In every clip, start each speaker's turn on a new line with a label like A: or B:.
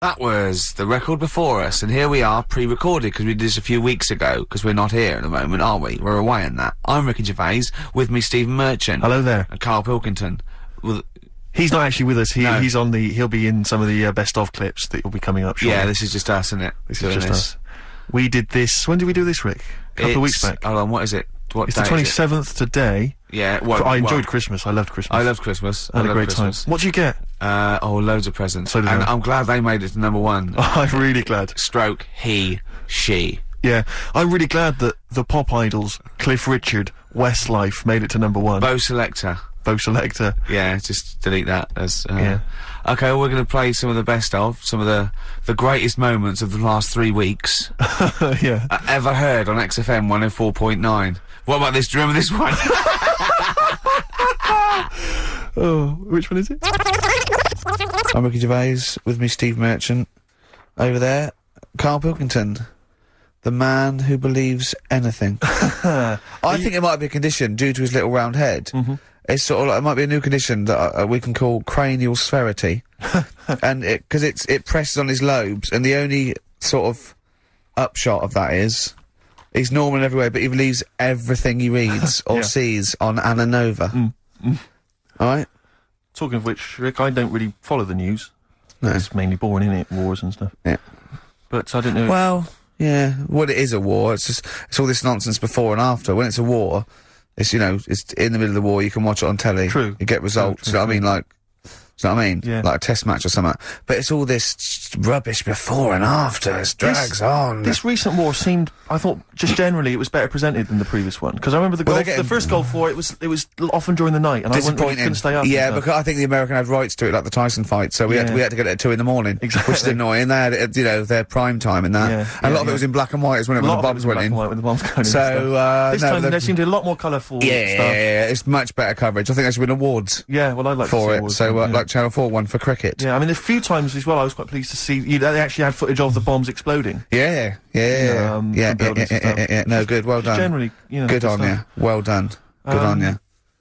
A: That was the record before us, and here we are, pre-recorded, because we did this a few weeks ago, because we're not here at the moment, are we? We're away on that. I'm Ricky Gervais, with me Stephen Merchant.
B: Hello there.
A: And Karl Pilkington. Well,
B: he's not actually with us,
A: No.
B: he'll be in some of the best-of clips that will be coming up shortly.
A: yeah, this is just us, isn't it?
B: This is just us. We did this, when did we do this, Rick? A couple of weeks back.
A: Hold on, what is it? What
B: It's the
A: day is it?
B: 27th today.
A: Yeah, well,
B: I enjoyed Christmas, I loved Christmas.
A: I loved Christmas.
B: I had a great
A: Christmas.
B: time. What did you get?
A: Loads of presents.
B: So did
A: and
B: I.
A: I'm glad they made it to number one.
B: I'm really glad.
A: Stroke, he, she.
B: Yeah, I'm really glad that the pop idols, Cliff Richard, Westlife, made it to number one.
A: Bo Selector.
B: Bo Selector.
A: Yeah, just delete that as,
B: Yeah.
A: Okay, well, we're gonna play some of the best of, some of the greatest moments of the last 3 weeks.
B: Yeah.
A: Ever heard on XFM 104.9. What about this? Do you remember this one?
B: Oh, which one is it?
A: I'm Ricky Gervais, with me Steve Merchant. Over there, Karl Pilkington. The man who believes anything. I think it might be a condition due to his little round head. It's sort of like, it might be a new condition that we can call cranial sphericity. And because it presses on his lobes, and the only sort of upshot of that is he's normal in every way, but he believes everything he reads or
B: Yeah.
A: sees on Anna Nova. Alright?
B: Talking of which, Rick, I don't really follow the news.
A: No.
B: It's mainly boring, innit? Wars and stuff.
A: Yeah.
B: But I don't know.
A: Well, yeah. Well, it is a war. It's all this nonsense before and after. When it's a war, it's, you know, it's in the middle of the war, you can watch it on telly.
B: True.
A: You get results.
B: True,
A: You know what I mean? Like, you know what I mean?
B: Yeah.
A: Like a test match or something. But it's all this rubbish before and after. It drags on.
B: This recent war seemed, I thought, just generally, it was better presented than the previous one. Because I remember
A: Well, they're
B: the first Gulf War, it was often during the night, and I couldn't stay up.
A: Yeah,
B: and stuff.
A: because I think the American had rights to it, like the Tyson fight, so we had to get it at 2 in the morning.
B: Exactly.
A: Which is annoying. They had it, you know, their prime time in that.
B: Yeah,
A: and a lot
B: yeah,
A: of it was in black and white, when
B: a
A: the
B: lot of it
A: bombs
B: was in
A: went
B: black
A: in.
B: and white with the bombs going in.
A: So,
B: this
A: no,
B: time
A: the-
B: there seemed a lot more colourful stuff.
A: Yeah, it's much better coverage. I think they should win awards
B: Yeah, well, I'd like to
A: for
B: see
A: it.
B: awards,
A: So,
B: yeah.
A: like Channel 4 won for cricket.
B: Yeah, I mean, a few times as well, I was quite pleased to see they actually had footage of the bombs exploding.
A: Yeah.
B: buildings and stuff.
A: No, good. Well done.
B: Generally, you know.
A: Good on
B: stuff.
A: you. Well done. Good on you.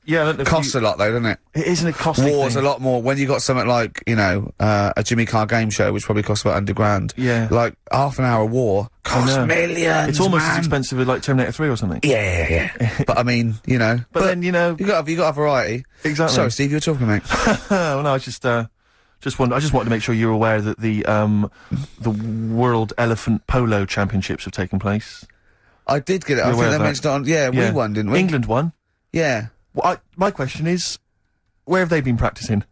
B: Yeah, I don't know if
A: Costs a lot though, doesn't it?
B: It isn't a costly
A: War's
B: thing.
A: a lot more. When you got something like, you know, a Jimmy Carr game show, which probably costs about £100,000.
B: Yeah.
A: Like half an hour war costs
B: know.
A: millions.
B: It's almost
A: man.
B: as expensive as like Terminator 3 or something.
A: Yeah. But I mean, you know.
B: But then, you know.
A: you got a variety.
B: Exactly.
A: Sorry, Steve, you were talking, mate.
B: Well, no, I just wanted to make sure you're aware that the World Elephant Polo Championships have taken place.
A: I did get it. I
B: You're
A: think
B: aware
A: they
B: of that?
A: mentioned it on. Yeah, we won, didn't we?
B: England won.
A: Yeah.
B: Well, my question is, where have they been practicing?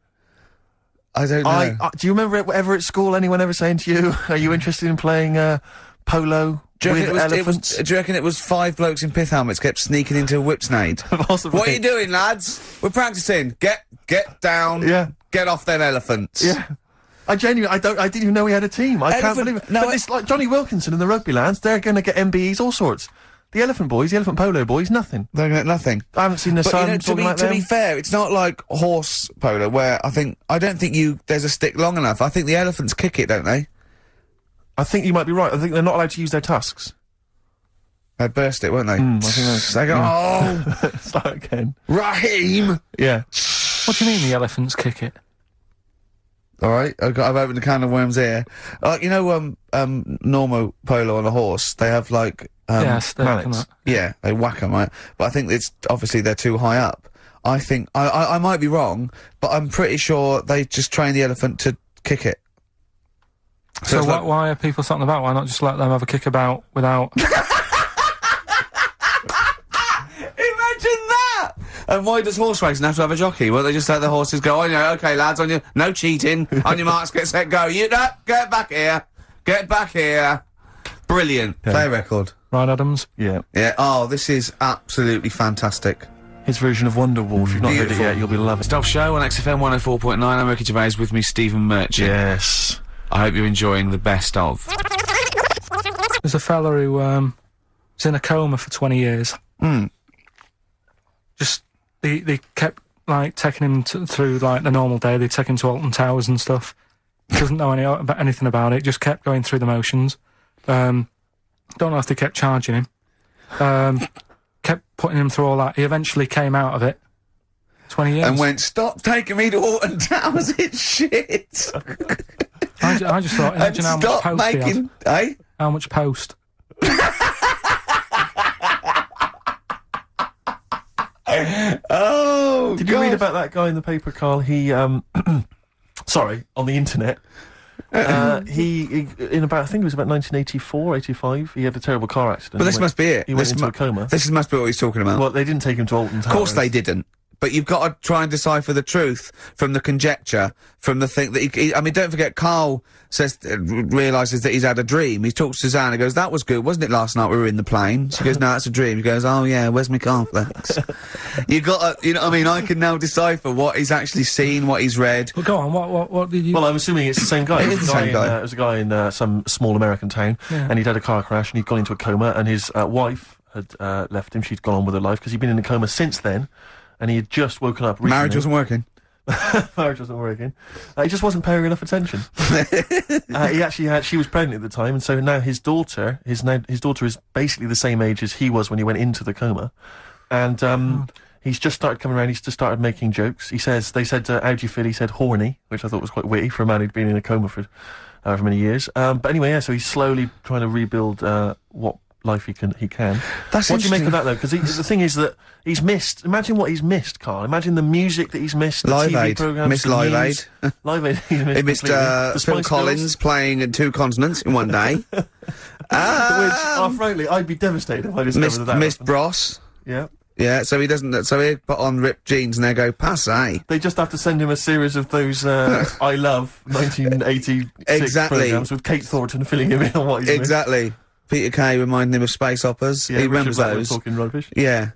A: I don't know.
B: Do you remember ever at school anyone ever saying to you, "Are you interested in playing polo
A: Do you
B: with
A: reckon
B: elephants?"
A: do you reckon it was 5 blokes in pith helmets kept sneaking into a whipsnade?
B: Possibly.
A: What are you doing, lads? We're practicing. Get down.
B: Yeah.
A: Get off them elephants.
B: Yeah. I didn't even know we had a team. I can't
A: Elephant-
B: believe it.
A: no,
B: But it's like Johnny Wilkinson and the rugby lads, they're going to get MBEs, all sorts. The elephant boys, the elephant polo boys, nothing.
A: They're gonna nothing.
B: I haven't seen the
A: But
B: sun
A: you know,
B: talking like
A: to
B: them.
A: be fair, it's not like horse polo where I don't think there's a stick long enough. I think the elephants kick it, don't they?
B: I think you might be right. I think they're not allowed to use their tusks.
A: They'd burst it, won't they?
B: I think that's...
A: They go, oh,
B: Start again.
A: Raheem!
B: Yeah.
C: What do you mean the elephants kick it?
A: Alright, I've opened a can of worms here. You know, normal polo on a horse, they have like,
C: yeah, stick and
B: mallets.
C: that.
A: yeah, they whack them, right? But I think it's, obviously they're too high up. I think, I might be wrong, but I'm pretty sure they just train the elephant to kick it.
C: So
A: it's like-
C: why are people something about? Why not just let them have a kick about without...
A: Imagine that! And why does horse racing have to have a jockey? Well, they just let the horses go, on you, okay, lads, on your, no cheating, on your marks, get set, go. You, no, get back here. Get back here. Brilliant.
B: Yeah.
A: Play a record.
C: Right, Adams?
B: Yeah.
A: Yeah, oh, this is absolutely fantastic.
B: His version of Wonderwall. If you've not heard it
A: Beautiful.
B: yet, you'll be loving it.
A: Stop show on XFM 104.9. I'm Ricky Gervais, with me Stephen Merchant.
B: Yes.
A: I hope you're enjoying the best of.
C: There's a fella who, was in a coma for 20 years. Just, they kept, like, taking him through, like, the normal day. They'd take him to Alton Towers and stuff. Doesn't know anything about it, just kept going through the motions. Don't know if they kept charging him. Kept putting him through all that. He eventually came out of it. 20 years.
A: And went, stop taking me to Alton Towers, it's shit.
C: I just thought, imagine how much
A: stop
C: post he had.
A: making... Eh?
C: How much post?
A: Oh,
B: Did you read about that guy in the paper, Carl? He, sorry, on the internet. He in about, I think it was about 1984, 85, he had a terrible car accident.
A: But this must be it.
B: He went
A: This
B: into a coma.
A: This must be what he's talking about.
B: Well, they didn't take him to Alton Towers.
A: Of course they didn't. But you've got to try and decipher the truth from the conjecture, from the thing that I mean, don't forget, Carl says, realises that he's had a dream. He talks to Suzanne and goes, that was good, wasn't it, last night we were in the plane? She goes, no, that's a dream. He goes, oh yeah, where's my car, thanks? You got to, you know what I mean, I can now decipher what he's actually seen, what he's read.
C: Well, go on, what did you...
B: Well, I'm assuming it's the same guy.
A: It is the same guy.
B: It was a guy in some small American town, and he'd had a car crash and he'd gone into a coma, and his wife had left him. She'd gone on with her life because he'd been in a coma since then. And he had just woken up recently.
A: Marriage wasn't working.
B: Marriage wasn't working. He just wasn't paying enough attention. He actually had, she was pregnant at the time, and so now his daughter is basically the same age as he was when he went into the coma. And, he's just started coming around, he's just started making jokes. They said, how do you feel? He said, horny, which I thought was quite witty for a man who'd been in a coma for however many years. But anyway, yeah, so he's slowly trying to rebuild, what life he can.
A: That's
B: what do you make
A: interesting.
B: of that though? Because the thing is that he's missed. Imagine what he's missed, Carl. Imagine the music that he's missed. The
A: Live
B: TV
A: Aid.
B: programs.
A: Missed
B: the
A: Live
B: news.
A: Aid.
B: Live Aid. He
A: He missed
B: The
A: Phil
B: Spice
A: Collins
B: Girls,
A: playing in 2 continents in one day.
B: which, frankly, I'd be devastated if I discovered that.
A: Missed Bros.
B: Yeah.
A: Yeah, so he doesn't. So he put on ripped jeans and they go passe.
B: They just have to send him a series of those I Love 1986
A: Exactly.
B: programs with Kate Thornton filling him in on what he's missed.
A: Exactly. Peter Kay reminding him of space operas.
B: Yeah,
A: He
B: Richard
A: remembers
B: Blackwood
A: those.
B: talking rubbish.
A: Yeah.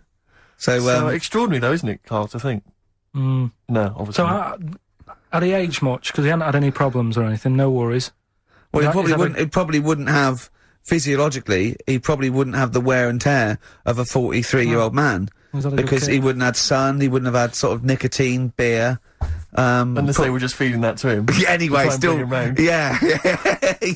A: So
B: Extraordinary though, isn't it, Carl, to think? No, obviously
C: So,
B: not.
C: had he aged much? Because he hadn't had any problems or anything, no worries.
A: well,
C: Is that-
A: he probably wouldn't have physiologically. He probably wouldn't have the wear and tear of a 43-year-old man
C: Was that a good
A: because
C: kid?
A: he wouldn't have had sun. He wouldn't have had sort of nicotine, beer.
B: Unless they were just feeding that to him.
A: Yeah, anyway,
B: to try and
A: still.
B: bring him round.
A: Yeah,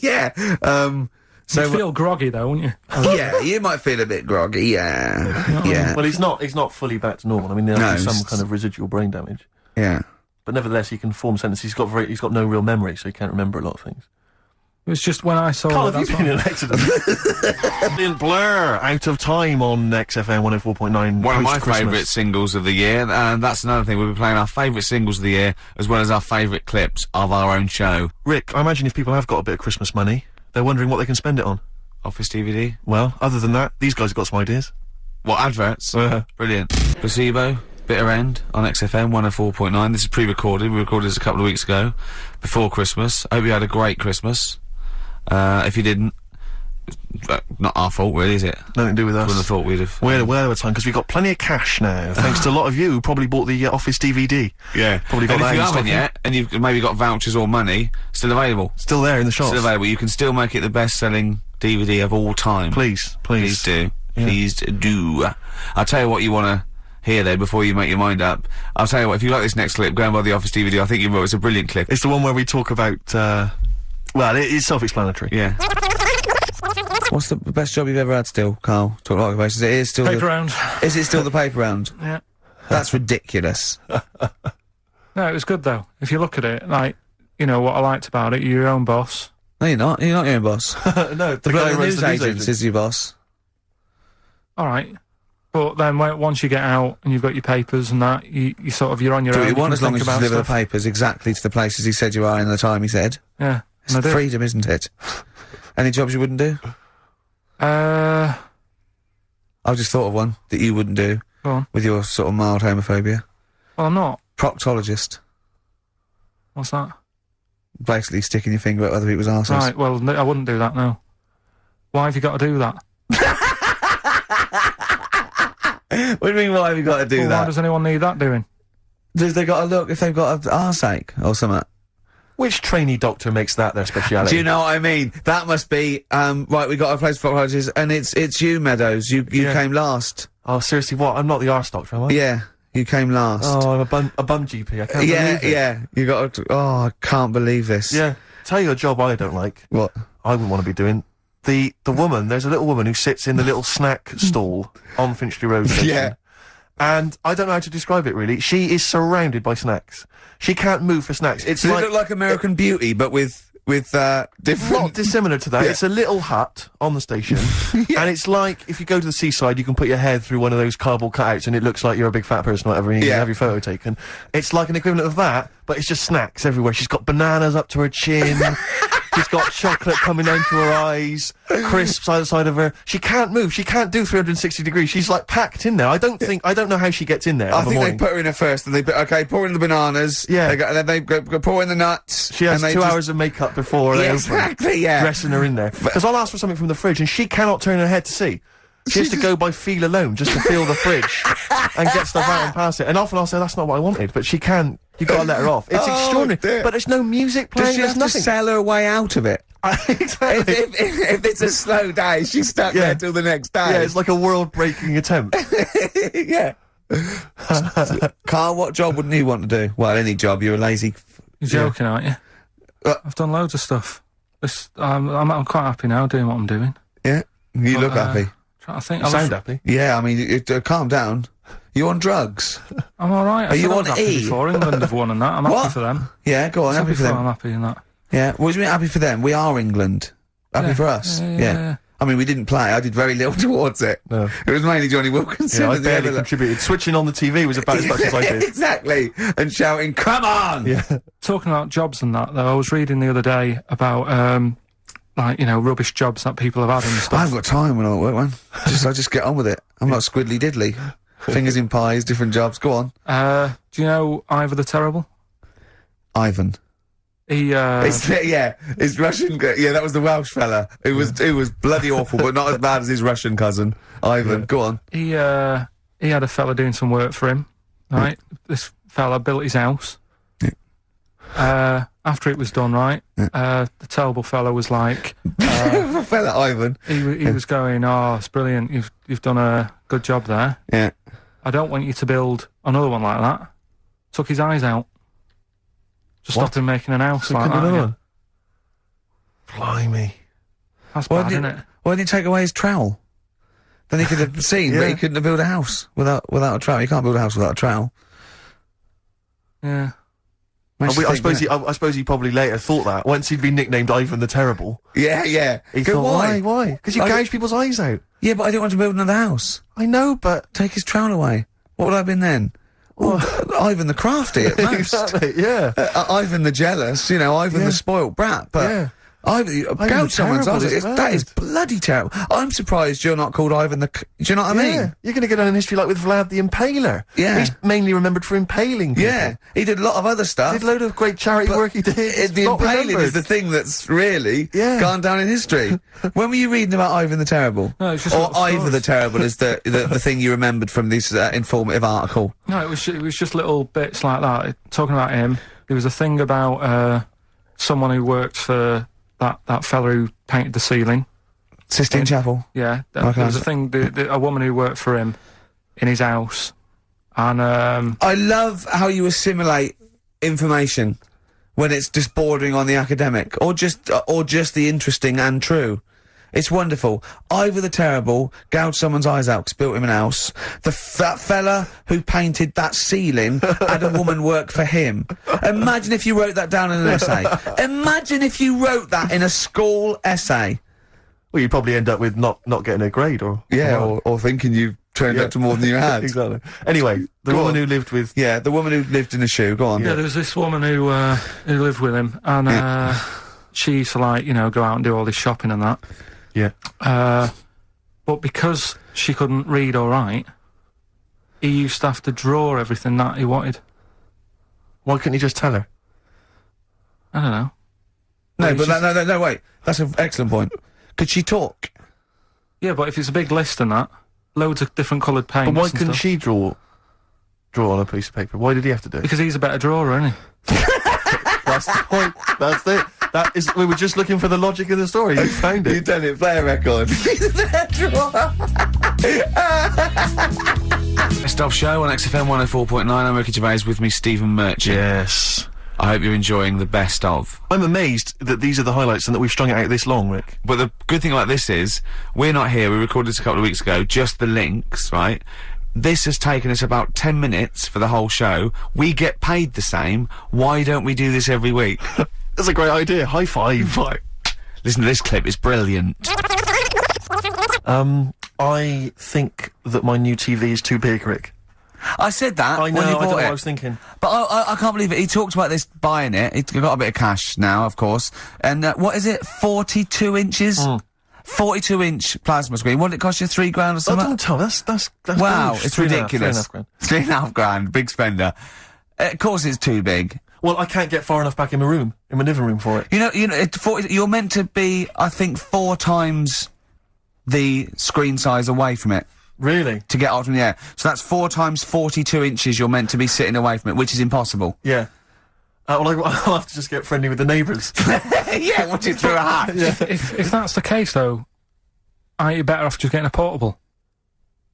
A: yeah. So
C: You'd feel groggy though, wouldn't you?
A: yeah, you might feel a bit groggy. Yeah, yeah,
B: Well, he's not fully back to normal. I mean, there
A: No,
B: has been some
A: it's-
B: kind of residual brain damage.
A: yeah.
B: But nevertheless, he can form sentences. He's got no real memory, so he can't remember a lot of things.
C: It was just when I saw
B: Carl,
C: it,
B: have you been in an accident? Brilliant Blur, Out of Time on XFM 104.9.
D: One of my
B: post-Christmas.
D: favourite singles of the year, and that's another thing. We'll be playing our favourite singles of the year, as well as our favourite clips of our own show.
B: Rick, I imagine if people have got a bit of Christmas money, they're wondering what they can spend it on.
D: Office DVD.
B: Well, other than that, these guys have got some ideas.
D: What, adverts?
B: Uh-huh.
D: Brilliant. Placebo, Bitter End on XFM 104.9. This is pre-recorded. We recorded this a couple of weeks ago, before Christmas. I hope you had a great Christmas. If you didn't, not our fault really, is it?
B: Nothing to do with us.
D: Wouldn't have thought we'd have...
B: We're of time, because we've got plenty of cash now, thanks to a lot of you who probably bought the Office DVD.
D: Yeah.
B: Probably got
D: And
B: that
D: if you
B: in
D: haven't
B: stock.
D: yet, and you've maybe got vouchers or money, still available.
B: Still there in the shops.
D: Still available. You can still make it the best-selling DVD of all time.
B: Please.
D: Please do.
B: Yeah.
D: Please do. I'll tell you what you want to hear though before you make your mind up. I'll tell you what, if you like this next clip, go and buy the Office DVD. I think you will. It's a brilliant clip.
B: It's the one where we talk about, well, it's self-explanatory.
D: Yeah.
A: What's the best job you've ever had still, Carl? Talk like occupations. It is still
C: Paper round.
A: Is it still the paper round?
C: Yeah.
A: That's ridiculous.
C: No, it was good though. If you look at it, like, you know, what I liked about it, you're your own boss.
A: No, you're not. You're not your own boss.
B: No,
A: The bloke, the news agent is your boss.
C: Alright. But then once you get out and you've got your papers and that, you sort of, you're on your
A: Do
C: own.
A: what you want
C: can
A: as long
C: think
A: as you
C: about
A: deliver the
C: stuff.
A: papers exactly to the places he said you are in the time he said.
C: Yeah.
A: It's
C: And I do.
A: freedom, isn't it? Any jobs you wouldn't do?
C: Go
A: I've just thought of one that you wouldn't do
C: on.
A: with your sort of mild homophobia.
C: Well, I'm not.
A: Proctologist.
C: What's that?
A: Basically sticking your finger at other people's arses.
C: Right, well, I wouldn't do that, no. Why have you got to do that?
A: What do you mean, why have you got to do
C: Well, why
A: that?
C: does anyone need that doing?
A: Does they got to look if they've got an arseache or something?
B: Which trainee doctor makes that their speciality?
A: Do you know what I mean? That must be, right, we got a place for proctologists, and it's you, Meadows. You
B: Yeah.
A: came last.
B: Oh, seriously, what? I'm not the arse doctor, am I?
A: Yeah, you came last.
B: Oh, I'm a bum GP. I can't
A: yeah,
B: believe it.
A: yeah. You got to, oh, I can't believe this.
B: Yeah. Tell you a job I don't like.
A: What?
B: I wouldn't want to be doing. The woman, there's a little woman who sits in the little snack stall on Finchley Road station.
A: Yeah.
B: And I don't know how to describe it really. She is surrounded by snacks. She can't move for snacks. It's
A: Does
B: like
A: it look like American Beauty, but with different.
B: Not dissimilar to that.
A: Yeah.
B: It's a little hut on the station, and it's like if you go to the seaside, you can put your head through one of those cardboard cutouts, and it looks like you're a big fat person, or whatever, and you can have your photo taken. It's like an equivalent of that, but it's just snacks everywhere. She's got bananas up to her chin. She's got chocolate coming down to her eyes, crisps either side of her. She can't move. She can't do 360 degrees. She's like packed in there. I don't know how she gets in there.
A: I think they put her in there first, and pour in the bananas.
B: Yeah.
A: And then they go pour in the nuts.
B: She has 2 hours of makeup before they open,
A: exactly, yeah.
B: dressing her in there. Because I'll ask for something from the fridge, and she cannot turn her head to see. She has to go by feel alone, just to feel the fridge and get stuff out and pass it. And often I'll say, that's not what I wanted, but she can. You've got to let her off. It's extraordinary.
A: Dear.
B: But there's no music playing.
A: Does she have
B: there's
A: to
B: nothing.
A: sell her way out of it?
B: Exactly.
A: If it's a slow day, she's stuck there till the next day.
B: Yeah, it's like a world-breaking attempt.
A: Yeah. Carl, what job wouldn't you want to do? Well, any job. You're a lazy...
C: You're joking, aren't you? I've done loads of stuff. I'm quite happy now doing what I'm doing.
A: Yeah? You look happy.
C: Trying to think.
B: You sound happy.
A: Yeah, I mean, calm down. You on drugs?
C: I'm alright.
A: Are you on
C: happy
A: E?
C: before England have won and that. I'm
A: What?
C: happy for them.
A: Yeah, go on, happy for them.
C: I'm happy in that.
A: Yeah, what do you mean happy for them? We are England. Happy
C: Yeah.
A: for us.
C: Yeah.
A: I mean, we didn't play. I did very little towards it.
B: No.
A: It was mainly Johnny Wilkinson.
B: Yeah, I
A: and the
B: barely
A: other-
B: contributed. Switching on the TV was about as much as I did.
A: Exactly. And shouting, come on!
B: Yeah.
C: Talking about jobs and that, though, I was reading the other day about, rubbish jobs that people have had and
A: I
C: stuff.
A: haven't got time when I'm at work, man. I just get on with it. I'm not squiddly diddly. Fingers in pies, different jobs. Go on.
C: Do you know Ivor the Terrible?
A: Ivan.
C: He,
A: His Russian. Yeah, that was the Welsh fella. It was bloody awful, but not as bad as his Russian cousin, Ivan. Go on.
C: he had a fella doing some work for him, right? This fella built his house. After it was done, right, the terrible fella was like,
A: Fella Ivan.
C: he was going, oh, it's brilliant, you've done a good job there.
A: Yeah.
C: I don't want you to build another one like that. Took his eyes out. Just stopped him making an house
B: So
C: like
B: couldn't
C: that.
B: do
C: Yeah.
B: one. Blimey.
C: That's
A: Why
C: bad,
A: didn't
C: isn't it?
A: Why didn't he take away his trowel? Then he could have seen that he couldn't have built a house without a trowel. You can't build a house without a trowel.
C: Yeah.
A: Makes you
B: I
A: think,
B: suppose
A: doesn't
B: I suppose he probably later thought that once he'd been nicknamed Ivan the Terrible.
A: it? Yeah.
B: He
A: Go,
B: thought, why? Because you
A: I-
B: gouge people's eyes out.
A: Yeah, but I didn't want to build another house.
B: I know, but
A: Take his trowel away. What would I have been then? Ivan the crafty at most.
B: exactly, yeah.
A: Ivan the jealous, Ivan
B: Yeah.
A: the spoilt brat. But
B: Yeah.
A: Ivan, gouge someone's
B: terrible,
A: eyes.
B: it's
A: That
B: bad.
A: is bloody terrible. I'm surprised you're not called Ivan the. Do you know what I mean?
B: Yeah, you're going to go down in history like with Vlad the Impaler.
A: Yeah.
B: He's mainly remembered for impaling people.
A: Yeah, he did a lot of other stuff.
B: Did a load of great charity
A: But
B: work he did. It's
A: the
B: not
A: impaling
B: remembered.
A: is the thing that's really
B: Yeah.
A: gone down in history. When were you reading about Ivan the Terrible?
C: No, it's just
A: or
C: little
A: Ivor
C: stories.
A: the Terrible is the thing you remembered from this informative article.
C: No, it was just little bits like that. Talking about him, there was a thing about someone who worked for that fella who painted the ceiling.
A: Sistine Chapel.
C: Yeah,
A: Okay.
C: there was a thing. A woman who worked for him in his house, and
A: I love how you assimilate information when it's just bordering on the academic, or just the interesting and true. It's wonderful. Ivor the Terrible gouged someone's eyes out 'cause built him an house. That fella who painted that ceiling had a woman work for him. Imagine if you wrote that down in an essay. Imagine if you wrote that in a school essay.
B: Well, you'd probably end up with not getting a grade or...
A: Or thinking you turned up to more than you had.
B: Exactly. Anyway, the
A: Go
B: woman
A: on.
B: who lived with...
A: Yeah, the woman who lived in a shoe. Go on.
C: yeah, there was this woman who lived with him, and she used to go out and do all this shopping and that.
B: Yeah.
C: But because she couldn't read or write, he used to have to draw everything that he wanted.
B: Why couldn't you just tell her?
C: I don't know.
A: No,
C: Well,
A: but no, wait. That's an excellent point. Could she talk?
C: Yeah, but if it's a big list and that, loads of different coloured paints.
B: But why
C: and
B: couldn't
C: stuff.
B: she draw on a piece of paper? Why did he have to do it?
C: Because he's a better drawer, isn't he?
B: That's the point. That's it. That is. We were just looking for the logic of the story. You found
A: You've
B: it.
A: done it. Play a record.
D: Best of show on XFM 104.9. I'm Ricky Gervais, with me Stephen Merchant.
B: Yes.
D: I hope you're enjoying the best of.
B: I'm amazed that these are the highlights and that we've strung it out this long, Rick.
D: But the good thing about this is, we're not here, we recorded this a couple of weeks ago, just the links, right? This has taken us about 10 minutes for the whole show. We get paid the same. Why don't we do this every week?
B: That's a great idea. High five.
D: Listen to this clip, it's brilliant.
B: I think that my new TV is too big, Rick.
D: I said that
B: I know,
D: when you
B: I don't know
D: bought
B: what
D: it.
B: I was thinking.
D: But I can't believe it. He talked about this buying it. He's got a bit of cash now, of course. And what is it? 42 inches? 42-inch plasma screen. What did it cost you? $3 grand or
B: Oh,
D: something?
B: don't tell me. That's
D: Wow,
B: gauche.
D: it's
B: 3.5
D: ridiculous.
B: grand.
D: $3.5 grand, big spender. Of course it's too big.
B: Well, I can't get far enough back in my room, in my living room for it.
D: You know, you're meant to be, I think, 4 times the screen size away from it
B: Really?
D: to get out from the air. So that's 4 times 42 inches you're meant to be sitting away from it, which is impossible.
B: Yeah. Well, I'll have to just get friendly with the neighbours.
D: Yeah, watch it through a hatch.
C: If that's the case, though, aren't you better off just getting a portable?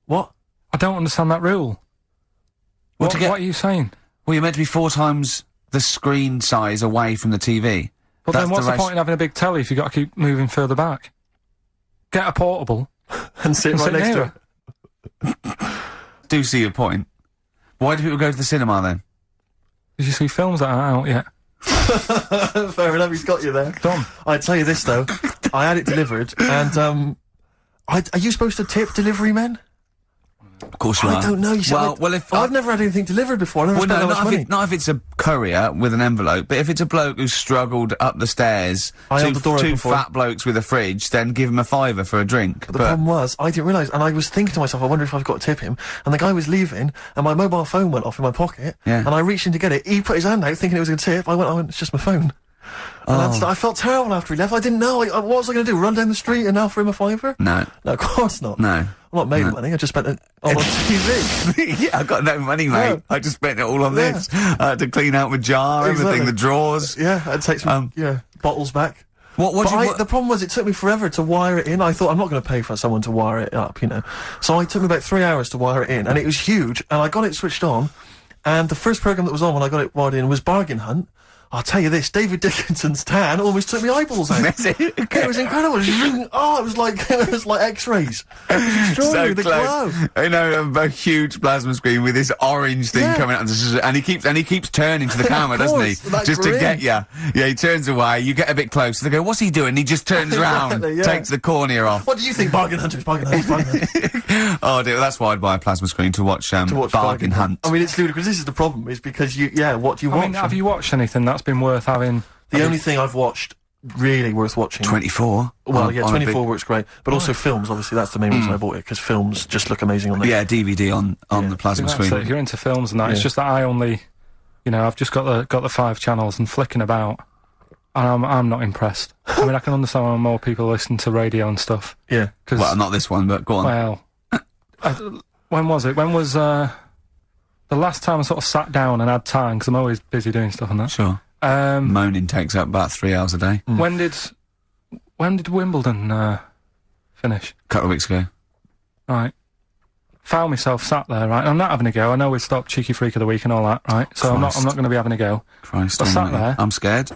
B: What?
C: I don't understand that rule.
D: What to get-
C: what are you saying?
D: Well, you're meant to be 4 times the screen size away from the TV.
C: But then what's the point in having a big telly if you've got to keep moving further back? Get a portable.
B: And sit right next to it.
D: Do see your point. Why do people go to the cinema then?
C: Did you see films that aren't out yet?
B: Fair enough, he's got you there.
C: Done.
B: I tell you this, though. I had it delivered, and, are you supposed to tip delivery men?
D: Of course you
B: I
D: are.
B: don't know. You see,
D: Well, if
B: I've never had anything delivered before. I never spent that much money.
D: not if it's a courier with an envelope, but if it's a bloke who's struggled up the stairs,
B: I held the door
D: two
B: open for him.
D: fat blokes with a fridge, then give him a £5 for a drink.
B: But the problem was, I didn't realise, and I was thinking to myself, I wonder if I've got to tip him. And the guy was leaving, and my mobile phone went off in my pocket,
D: Yeah.
B: and I reached in to get it. He put his hand out, thinking it was a tip. I went, it's just my phone. And I felt terrible after he left. I didn't know. What was I going to do? Run down the street and offer him a £5?
D: No.
B: No, of course not.
D: No.
B: I'm not made money. I just spent it on TV.
D: Yeah, I got no money, mate.
B: No.
D: I just spent it all on
B: Yeah.
D: this. I had to clean out my jar, everything,
B: Exactly.
D: the drawers.
B: Yeah, I'd take some bottles back.
D: What
B: The problem was, it took me forever to wire it in. I thought, I'm not going to pay for someone to wire it up, you know. So it took me about 3 hours to wire it in, and it was huge, and I got it switched on, and the first programme that was on when I got it wired in was Bargain Hunt. I'll tell you this, David Dickinson's tan almost took my eyeballs out. It was incredible. It was like X-rays. It was extraordinary. The glow.
D: You know, a huge plasma screen with this orange thing coming out, and he keeps turning to the camera, doesn't he?
B: course,
D: Just to
B: grin.
D: get you. Yeah, he turns away. You get a bit closer. They go, "What's he doing?" He just turns around,
B: Exactly, yeah.
D: takes the cornea off.
B: What do you think, Bargain Hunters? Bargain Hunters, Bargain Hunters.
D: Oh dear, that's why I'd buy a plasma screen to watch, Bargain Hunt.
B: I mean, it's ludicrous. This is the problem, is because what do you watch?
C: I mean, have you watched anything that's been worth having?
B: The only thing I've watched really worth watching.
D: 24.
B: Well,
D: on-
B: yeah,
D: on a
B: 24
D: big-
B: works great, but also films. Obviously, that's the main reason I bought it, because films just look amazing on there.
D: Yeah, DVD on the plasma
C: That's it.
D: screen.
C: If you're into films and that, it's just that I only, I've just got the 5 channels and flicking about, and I'm not impressed. I mean, I can understand why more people listen to radio and stuff.
B: Yeah.
C: Cause,
D: Well, not this one, but go on.
C: well, when was it? When was the last time I sort of sat down and had time? Because I'm always busy doing stuff and that.
D: Sure. Moaning takes up about 3 hours a day.
C: When did Wimbledon finish?
D: A couple of weeks ago.
C: Right. Found myself sat there, right? I'm not having a go. I know we stopped Cheeky Freak of the Week and all that, right? So I'm not going to be having a go.
D: Christ
C: I sat
D: almighty.
C: there.
D: I'm scared.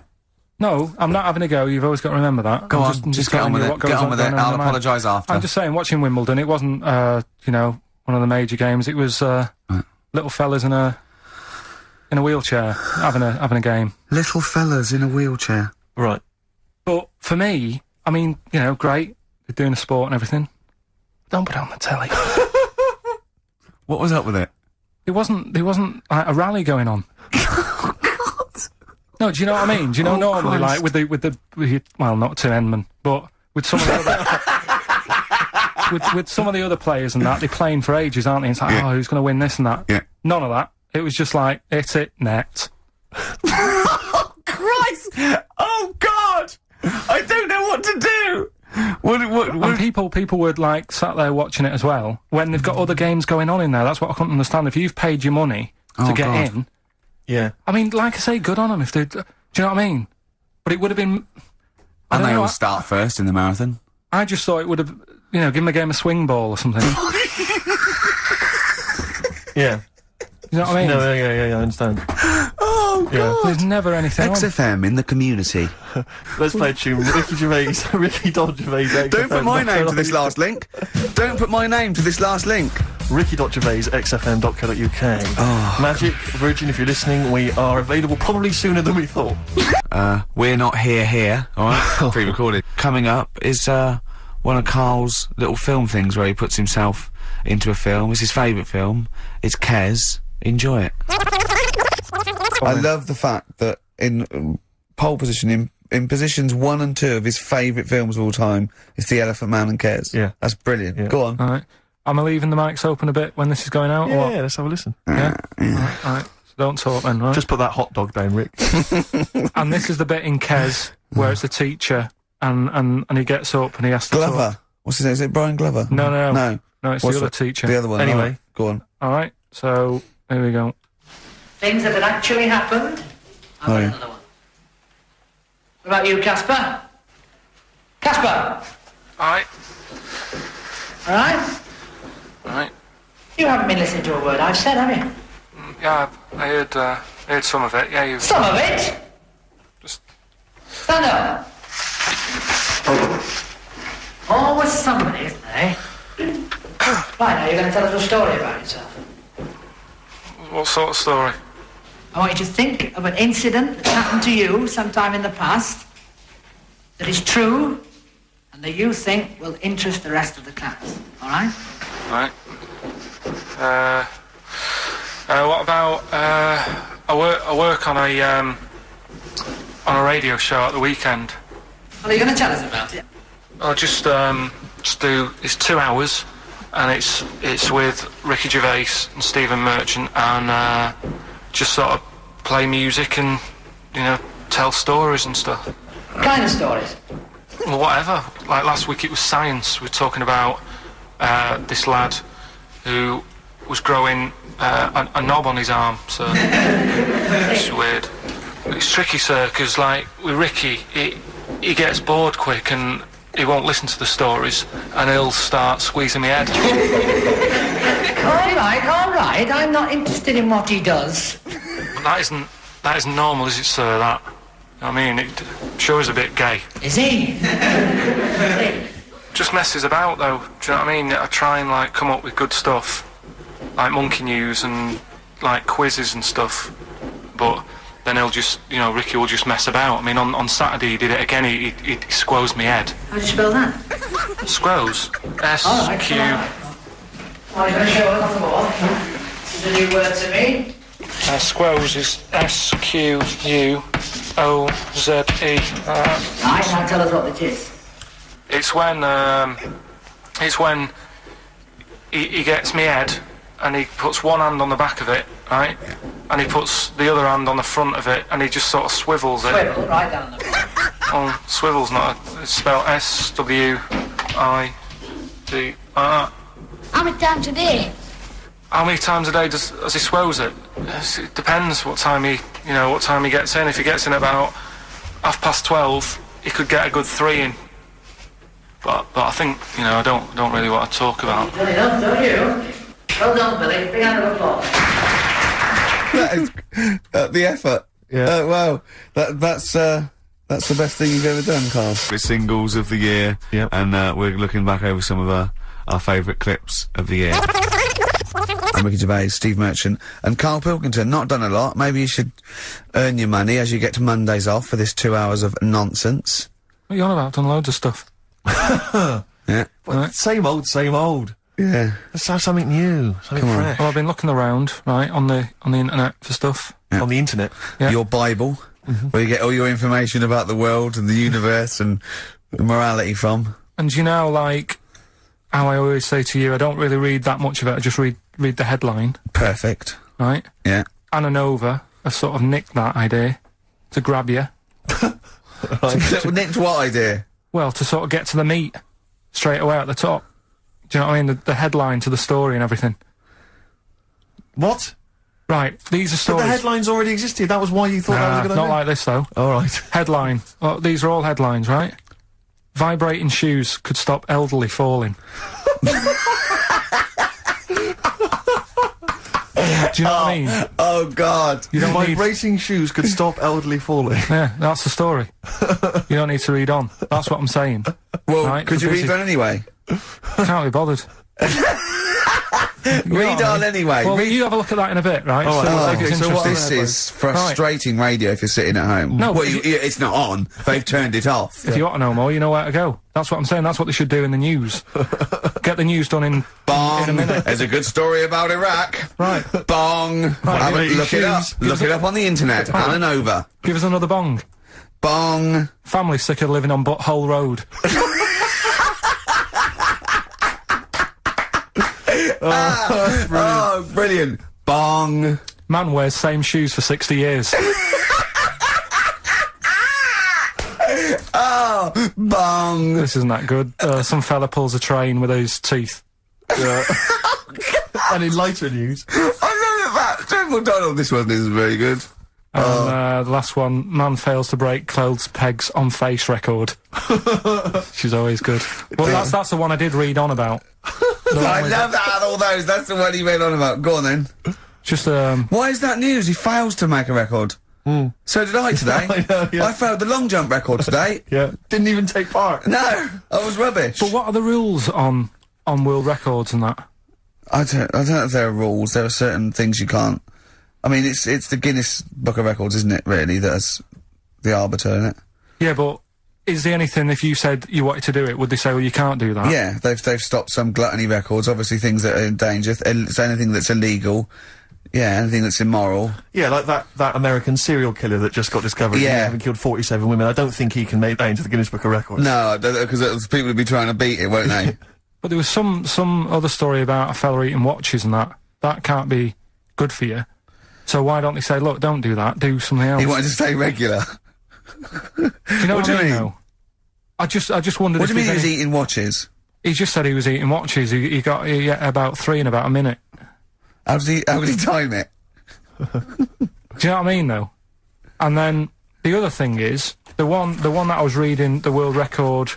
C: No, I'm not having a go. You've always got to remember that.
D: Go
C: I'm
D: on, just get on with it. Get on with it.
C: going
D: I'll
C: in my mind.
D: apologise after.
C: I'm just saying, watching Wimbledon, it wasn't, one of the major games. It was little fellas in a wheelchair having a game.
D: Little fellas in a wheelchair.
B: Right.
C: But for me, I mean, great. They're doing a sport and everything. Don't put it on the telly.
D: What was up with it?
C: There wasn't like a rally going on. No, do you know what I mean? Do you know normally,
D: Christ.
C: like with the well, not Tim Enman, but with some of the other, with some of the other players and that, they're playing for ages, aren't they? It's like, who's going to win this and that?
D: Yeah.
C: None of that. It was just like, hit it, net.
D: Oh, Christ! Oh, God! I don't know what to do!
C: And people were like sat there watching it as well when they've got other games going on in there. That's what I couldn't understand. If you've paid your money to get
D: God.
C: in,
B: Yeah.
C: I mean, like I say, good on them if they. Do you know what I mean? But it would have been. I
D: And
C: don't
D: they
C: know,
D: all start first in the marathon.
C: I just thought it would have, give them a game of swing ball or something.
B: Yeah.
C: You know what I mean?
B: No, yeah, I understand.
D: Oh, God!
B: Yeah.
C: There's never anything on.
D: XFM in the community.
B: Let's play a tune. Ricky Gervais, Ricky Don Gervais.
D: Don't put my name to this last link. Don't put my name to this last link.
B: ricky.gervais, xfm.co.uk.
A: Oh.
B: Magic, Virgin, if you're listening, we are available probably sooner than we thought.
D: We're not here, alright? Pre-recorded. Coming up is, one of Karl's little film things where he puts himself into a film. It's his favourite film. It's Kes. Enjoy it.
A: I love the fact that in pole position, in positions 1 and 2 of his favourite films of all time, it's The Elephant Man and Kes.
B: Yeah.
A: That's brilliant.
B: Yeah.
A: Go on.
C: All right. Am I leaving the mics open a bit when this is going out? or what?
B: Yeah, let's have a listen.
C: Yeah. All right. So don't talk then, right?
B: Just put that hot dog down, Rick.
C: And this is the bit in Kes where it's the teacher and he gets up and he has to talk.
A: Glover. What's his name? Is it Brian Glover?
C: No.
A: No.
C: No, it's
A: What's
C: the other teacher.
A: The other one.
B: Anyway.
A: Alright, go on.
C: All right. So here we go.
E: Things that had actually happened. I've got
A: yeah.
E: another one. What about you, Casper? Casper!
C: All right.
E: All right?
C: All right.
E: You haven't been listening to a word I've said, have you?
C: Yeah, I heard some of it. Yeah, you.
E: Some of it?
C: Just.
E: Stand up. Always somebody, isn't there, eh? Right, now you're going to tell us a story about yourself.
C: What sort of story?
E: I want you to think of an incident that happened to you sometime in the past that is true and that you think will interest the rest of the class. All right?
C: Right. What about I work on a radio show at the weekend.
E: Well, are you going to tell us about it?
C: I'll just do. It's 2 hours, and it's with Ricky Gervais and Stephen Merchant, and just sort of play music and tell stories and stuff.
E: What kind of stories?
C: Well, whatever. Like last week, it was science. We were talking about this lad who was growing a knob on his arm. So it's weird. It's tricky, sir, because like with Ricky, he gets bored quick and he won't listen to the stories, and he'll start squeezing my head.
E: All right. I'm not interested in what he does.
C: That isn't normal, is it, sir? That. I mean, it sure is a bit gay.
E: Is he?
C: Just messes about, though. Do you know what I mean? I try and like come up with good stuff, like monkey news and like quizzes and stuff, but then he'll just, Ricky will just mess about. I mean, on Saturday he did it again. He squoze me head.
E: How do you spell that?
C: Squoze. S-Q.
E: Oh, he's going to show us on the board. This is a new word to me.
C: Squoze is S-Q-U-O-Z-E.
E: Right, now tell us what it is.
C: It's when he gets me head and he puts one hand on the back of it, right? And he puts the other hand on the front of it and he just sort of swivels it.
E: Swivel, right down the front.
C: Oh, swivel's not it's spelled S-W-I-D.
F: How many times a day?
C: How many times a day does he swells it? It depends what time he gets in. If he gets in about 12:30, he could get a good 3 in. But I think, I don't really want to talk about.
E: You've done enough, don't you? Well done, Billy. Big hand of applause.
A: That is the effort.
B: Yeah.
A: Wow. That's the best thing you've ever done, Karl.
D: It's singles of the year,
B: Yep.
D: and we're looking back over some of our favourite clips of the year.
A: I'm Ricky Gervais, Steve Merchant, and Karl Pilkington. Not done a lot. Maybe you should earn your money as you get to Mondays off for this 2 hours of nonsense.
C: What are you on about? I've done loads of stuff.
A: Yeah.
B: But same old.
A: Yeah.
B: Let's have something new, something
A: Come on.
B: fresh.
C: Well, I've been looking around, right, on the internet for stuff.
B: On the internet.
C: Yeah.
A: Your Bible, where you get all your information about the world and the universe and morality from.
C: And like how I always say to you, I don't really read that much of it. I just read the headline,
A: Perfect.
C: right?
A: Yeah.
C: Anna Nova have sort of nicked that idea to grab you.
A: Nicked what idea?
C: Well, to sort of get to the meat straight away at the top. Do you know what I mean? The headline to the story and everything.
B: What?
C: Right, these are
B: But
C: stories.
B: the headlines already existed. That was why you thought that was a good
C: not
B: idea.
C: like this though.
B: All right.
C: Headline. Well, these are all headlines, right? Vibrating shoes could stop elderly falling. Do you know what I mean?
A: Oh, God.
C: You don't need.
B: Vibrating shoes could stop elderly falling.
C: Yeah, that's the story. You don't need to read on. That's what I'm saying.
A: Well,
C: Right,
A: could
C: for
A: you
C: busy.
A: read one anyway?
C: Can't be bothered.
A: Read on anyway.
C: Well,
A: Read.
C: you have a look at that in a bit, right?
B: All right.
C: So
B: Okay,
C: it's
B: so what-
C: interesting.
A: This is frustrating radio if you're sitting at home.
C: No,
A: well,
C: if
A: it's not on. They've turned it off.
C: If you want to know more, you know where to go. That's what I'm saying. That's what they should do in the news. Get the news done in
A: Bong.
C: a minute.
A: There's a good story about Iraq.
C: Right.
A: Bong. Have a- look it up. Look it up on the internet. Alan Over.
C: Give us another bong.
A: Bong.
C: Family sick of living on Butthole Road.
A: Oh, brilliant. Bong.
C: Man wears same shoes for 60 years.
A: Oh, bong.
C: This isn't that good. Some fella pulls a train with his teeth.
B: And in lighter news,
A: I know that. Joe McDonald, this one is very good.
C: And the last one, man fails to break clothes pegs on face record. She's always good. Well, that's the one I did read on about.
A: I love that, all those. That's the one he went on about. Go on then.
C: Just,
A: Why is that news? He fails to make a record. So did I today.
B: I know, yeah.
A: I failed the long jump record today.
B: yeah, didn't even take part.
A: No, I was rubbish.
C: but what are the rules on world records and that?
A: I don't know if there are rules. There are certain things you can't. I mean, it's the Guinness Book of Records, isn't it? Really, that's the arbiter, isn't it?
C: Yeah, but is there anything, if you said you wanted to do it, would they say, well, you can't do that?
A: Yeah, they've stopped some gluttony records. Obviously, things that are in danger. So anything that's illegal. Yeah, anything that's immoral.
B: Yeah, like that American serial killer that just got discovered.
A: Yeah.
B: Having killed 47 women. I don't think he can make that into the Guinness Book of Records.
A: No, because people would be trying to beat it, won't they?
C: But there was some other story about a fella eating watches and that. That can't be good for you. So why don't they say, look, don't do that, do something else?
A: He wanted to stay regular.
C: Do you know
A: What
C: what,
A: do you
C: I mean,
A: mean?
C: though? I just wondered
A: What do
C: if
A: you mean he
C: there's
A: was
C: any-
A: eating watches?
C: He just said he was eating watches. He ate about 3 in about a minute.
A: How did he time it?
C: Do you know what I mean, though? And then the other thing is the one that I was reading, the world record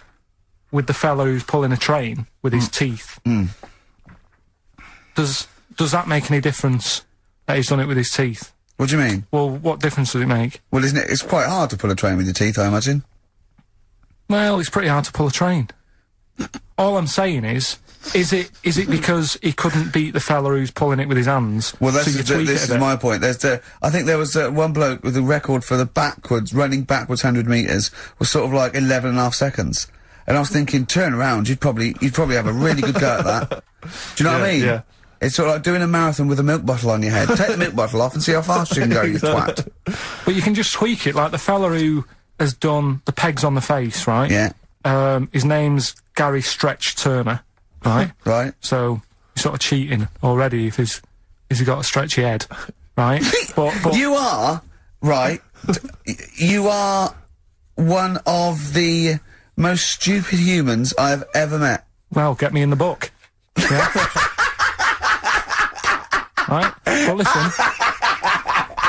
C: with the fellow who's pulling a train with his teeth. Does that make any difference that he's done it with his teeth?
A: What do you mean?
C: Well, what difference does it make?
A: Well, isn't it? It's quite hard to pull a train with your teeth, I imagine.
C: Well, it's pretty hard to pull a train. All I'm saying is it because he couldn't beat the fella who's pulling it with his hands?
A: Well,
C: so you tweak
A: this
C: it
A: is
C: a bit?
A: my point. I think there was one bloke with a record for the running backwards 100 metres was sort of like 11.5 seconds. And I was thinking, turn around, you'd probably have a really good go at that. Do you know what I mean?
B: Yeah.
A: It's sort of like doing a marathon with a milk bottle on your head. Take the milk bottle off and see how fast you can go, you twat.
C: But you can just tweak it, like the fella who has done the pegs on the face, right?
A: Yeah,
C: His name's Gary Stretch Turner, right?
A: right.
C: So he's sort of cheating already if he's got a stretchy head, right? but
A: You are, right, you are one of the most stupid humans I've ever met.
C: well, get me in the book. Yeah. Right? Well, listen.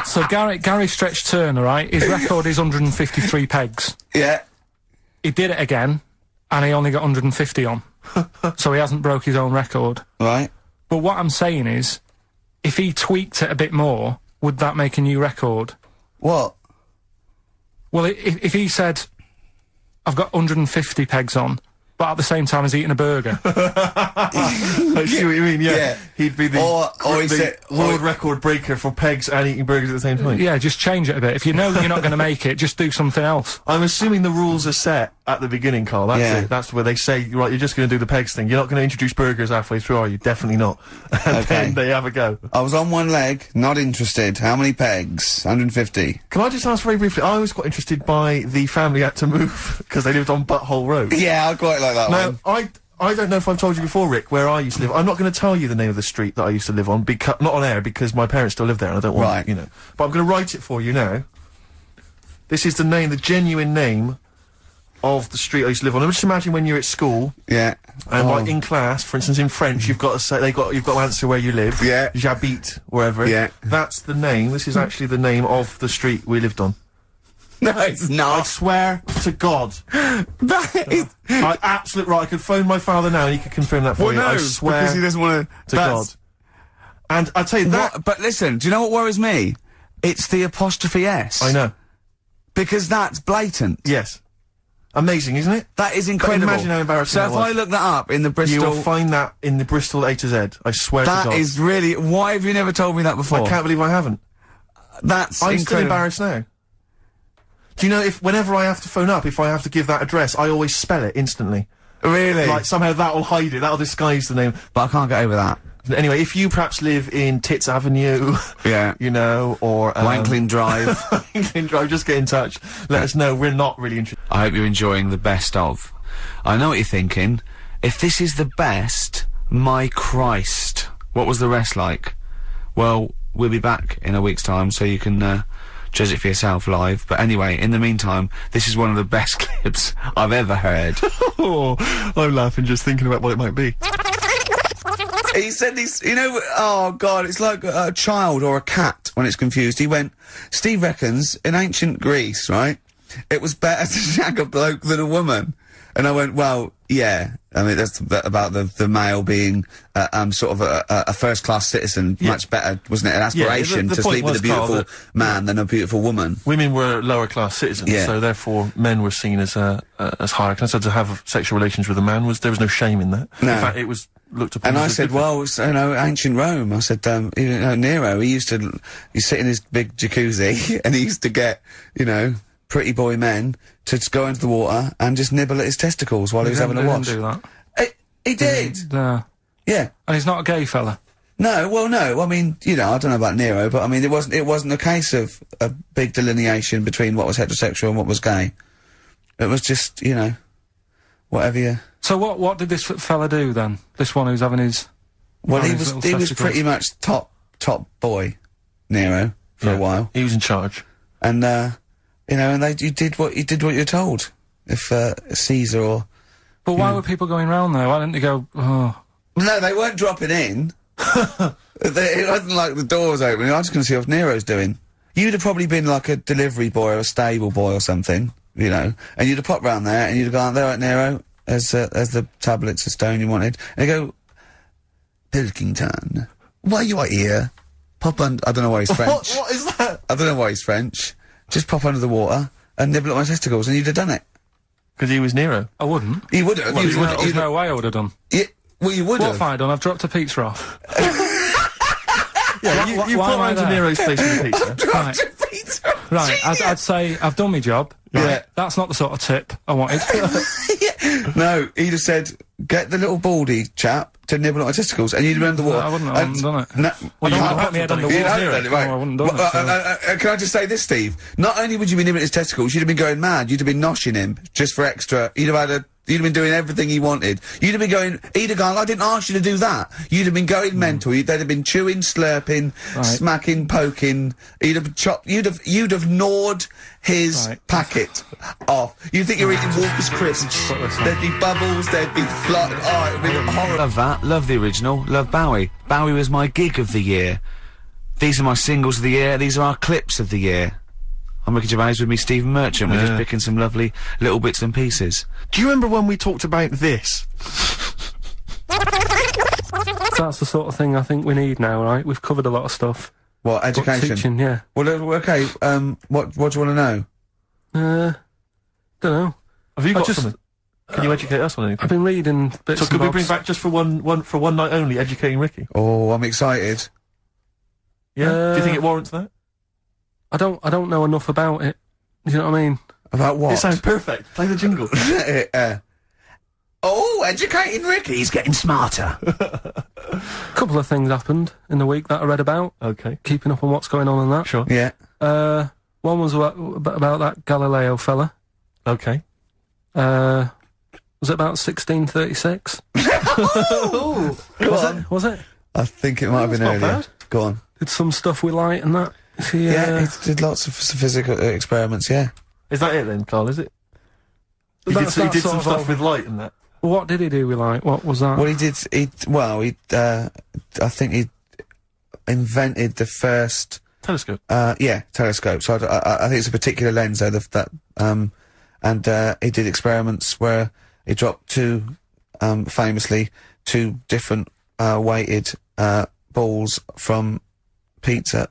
C: So Gary Stretch Turner, right? His record is 153 pegs.
A: Yeah.
C: He did it again, and he only got 150 on. So he hasn't broke his own record.
A: Right.
C: But what I'm saying is, if he tweaked it a bit more, would that make a new record?
A: What?
C: Well, if he said, I've got 150 pegs on, but at the same time he's eating a burger.
B: I see what you mean, yeah.
A: Yeah.
B: He'd be the,
A: Or he
B: the
A: said-
B: world record breaker for pegs and eating burgers at the same time.
C: Yeah, just change it a bit. If you know you're not going to make it, just do something else.
B: I'm assuming the rules are set at the beginning, Carl. That's
A: Yeah.
B: it. That's where they say, right, you're just going to do the pegs thing. You're not going to introduce burgers halfway through, are you? Definitely not. And
A: Okay.
B: then they have a go.
A: I was on one leg, not interested. How many pegs? 150.
B: Can I just ask very briefly, I was quite interested by the family had to move because they lived on Butthole Road.
A: Yeah, I quite like that
B: Now,
A: one.
B: I don't know if I've told you before, Rick, where I used to live. I'm not going to tell you the name of the street that I used to live on, because not on air, because my parents still live there and I don't want,
A: Right.
B: you know. But I'm going to write it for you now. This is the name, the genuine name of the street I used to live on. Just imagine when you're at school
A: Yeah.
B: and
A: Oh.
B: like in class, for instance, in French, you've got to say you've got to answer where you live.
A: Yeah.
B: J'habite, wherever.
A: Yeah.
B: That's the name. This is actually the name of the street we lived on.
A: No, it's
B: I
A: not.
B: swear to God.
A: That is...
B: I absolutely right. I could phone my father now and he could confirm that for you. I swear
A: because he doesn't want
B: to God. And I tell you that.
A: What? But listen, do you know what worries me? It's the apostrophe S.
B: I know.
A: Because that's blatant.
B: Yes. Amazing, isn't it?
A: That is incredible.
B: imagine how embarrassing
A: So
B: that
A: if
B: was.
A: I look that up in the
B: You
A: Bristol...
B: will find that in the Bristol A to Z. I swear to God.
A: That is really... Why have you never told me that before?
B: I can't believe I haven't.
A: That's
B: I'm still
A: incredible.
B: embarrassed now. Do you know, if whenever I have to phone up, if I have to give that address, I always spell it instantly.
A: Really?
B: Like, somehow that'll hide it, that'll disguise the name.
A: But I can't get over that.
B: Anyway, if you perhaps live in Tits Avenue,
A: Yeah.
B: you know, or...
A: Wanklin Drive.
B: Wanklin Drive, just get in touch. Let us know, we're not really interested.
D: I hope you're enjoying the best of. I know what you're thinking. If this is the best, my Christ, what was the rest like? Well, we'll be back in a week's time, so you can judge it for yourself live. But anyway, in the meantime, this is one of the best clips I've ever heard.
B: Oh, I'm laughing just thinking about what it might be.
A: He said he's, you know, oh God, it's like a child or a cat when it's confused. He went, Steve reckons, in ancient Greece, right, it was better to shag a bloke than a woman. And I went, well, yeah. I mean, that's about the male being, sort of a first-class citizen, much better, wasn't it? An aspiration
B: the
A: to
B: point
A: sleep with a
B: was, Karl,
A: beautiful man than a beautiful woman.
B: Women were lower-class citizens,
A: Yeah.
B: so therefore men were seen as higher class. So to have sexual relations with a man there was no shame in that.
A: No.
B: In fact, it was looked upon
A: And
B: as
A: I
B: a
A: said,
B: good thing.
A: well, it's, you know, ancient Rome. I said, you know, Nero, he sit in his big jacuzzi and he used to get, you know, pretty boy men to just go into the water and just nibble at his testicles while he was having a wash.
C: He didn't do that.
A: He did. Yeah.
C: And he's not a gay fella.
A: No, well, no. I mean, you know, I don't know about Nero, but I mean, it wasn't a case of a big delineation between what was heterosexual and what was gay. It was just, you know, whatever you...
C: So what did this fella do then? This one who's having his...
A: Well,
C: having
A: he
C: his
A: was
C: little testicles?
A: pretty much top boy, Nero, for a while.
B: He was in charge.
A: And, you know, and you did what you're told. If, Caesar or...
C: But why were people going round there? Why didn't they go, oh...
A: No, they weren't dropping in. It wasn't like the doors opening. I was just going to see what Nero's doing. You'd have probably been like a delivery boy or a stable boy or something, you know, and you'd have popped round there and you'd have gone, there, right, Nero, as the tablets of stone you wanted. And they go, Pilkington, why you are here? Pop under... I don't know why he's French.
B: What is that?
A: I don't know why he's French. Just pop under the water and nibble at my testicles and you'd have done it.
B: Because he was Nero.
C: I wouldn't.
A: You would have.
C: Well, there's no way I would have done.
A: Well, you would
C: What
A: have.
C: have I done? I've dropped a pizza off.
B: Yeah, you
C: why
B: put
C: am I
B: round to
C: there?
B: Nero's place with a pizza.
C: Right. Right, I'd say I've done my job. Right?
A: Yeah.
C: That's not the sort of tip I wanted.
A: No, he'd have said, get the little baldy chap to nibble at my testicles, and you'd have been under the water.
C: I wouldn't have done it.
A: No,
C: Well,
A: you
C: don't
A: can't-
C: put me head under
A: you
C: water.
A: haven't done it, right.
C: No, I wouldn't have done
A: Well,
C: it,
A: can I just say this, Steve? Not only would you be nibbling at his testicles, you'd have been going mad. You'd have been noshing him just for extra. You'd have been doing everything he wanted. You'd have been going, he'd have gone, I didn't ask you to do that. You'd have been going mental. They'd have been chewing, slurping, smacking, poking. He'd have chopped, you'd have gnawed his packet off. You'd think you were eating Walker's crisps. There'd be bubbles, there'd be flood. Oh, it'd be horrible.
D: Love that, love the original, love Bowie. Bowie was my gig of the year. These are my singles of the year, these are our clips of the year. I'm Ricky Gervais with me, Stephen Merchant. We're just picking some lovely little bits and pieces.
B: Do you remember when we talked about this?
C: That's the sort of thing I think we need now, right? We've covered a lot of stuff.
A: What,
C: But
A: education?
C: teaching, yeah.
A: Well, okay, what do you want to know?
C: Don't know.
B: Have you
C: I
B: got
C: just-
B: something? Can you educate us on anything?
C: I've been reading bits
B: So
C: and
B: could we
C: bobs.
B: bring back just for one night only, educating Ricky?
A: Oh, I'm excited.
B: Yeah? Do you think it warrants that?
C: I don't know enough about it. You know what I mean?
A: About what?
B: It sounds perfect. Play the jingle.
A: Oh, educating Ricky. He's getting smarter.
C: A couple of things happened in the week that I read about.
B: Okay.
C: Keeping up on what's going on and that.
B: Sure.
A: Yeah.
C: One was about that Galileo fella.
B: Okay.
C: Was it about 1636? Was it?
A: I think it might have been
B: not
A: earlier.
B: bad.
A: Go on.
C: Did some stuff with light and that.
A: Yeah, he did lots of physical experiments, yeah.
B: Is that it then, Carl, is it? He did
C: That's that
B: some
C: sort of
B: stuff
C: over-
B: with light and that.
C: What did he do with light? What was that?
A: Well, I think he invented the first,
B: Telescope.
A: telescope. So I think it's a particular lens, though, and he did experiments where he dropped famously two different, weighted, balls from Pisa,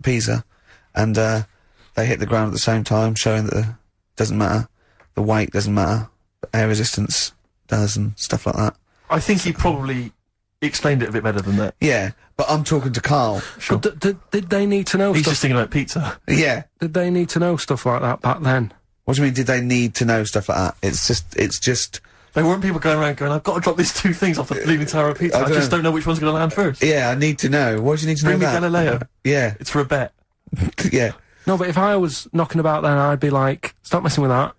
A: and, they hit the ground at the same time, showing that doesn't matter, the weight doesn't matter, air resistance does and stuff like that.
B: I think he probably explained it a bit better than that.
A: Yeah, but I'm talking to Karl.
B: Sure.
C: But did they need to know
B: He's
C: stuff?
B: just thinking about pizza.
A: Yeah.
C: Did they need to know stuff like that back then?
A: What do you mean, did they need to know stuff like that? It's just...
B: There weren't people going around going, I've got to drop these 2 things off the Leaning Tower of Pizza. I just don't know which one's going to land first.
A: Yeah, I need to know. What do you need to
B: Bring me
A: know about?
B: Galileo.
A: Yeah.
B: It's for a bet.
A: Yeah.
C: No, but if I was knocking about then, I'd be like, stop messing with that.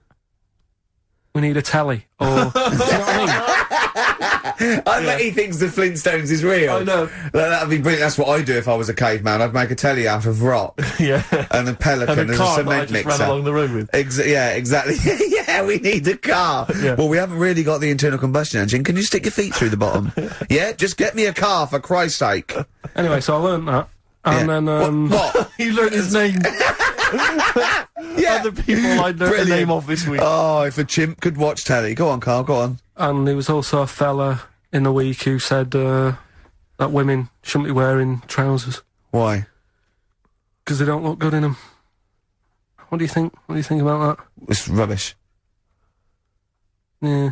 C: We need a telly. Or, do you know what I mean?
A: I bet he thinks the Flintstones is real.
B: I know.
A: That'd be brilliant. That's what I'd do if I was a caveman. I'd make a telly out of rock.
B: Yeah.
A: And a pelican
B: And a
A: as
B: car
A: a
B: that I
A: cement
B: just
A: mixer.
B: ran along the road with.
A: Yeah, exactly. Yeah, we need a car.
B: Yeah.
A: Well, we haven't really got the internal combustion engine. Can you stick your feet through the bottom? Yeah, just get me a car, for Christ's sake.
C: Anyway, so I learnt that. And then,
A: What?
B: He learned his name.
A: Yeah.
B: Other people I learned the
A: Brilliant.
B: name of this week.
A: Oh, if a chimp could watch telly. Go on, Karl, go on.
C: and there was also a fella in the week who said that women shouldn't be wearing trousers
A: Why?
C: because they don't look good in them. What do you think? What do you think about that?
A: It's rubbish.
C: Yeah.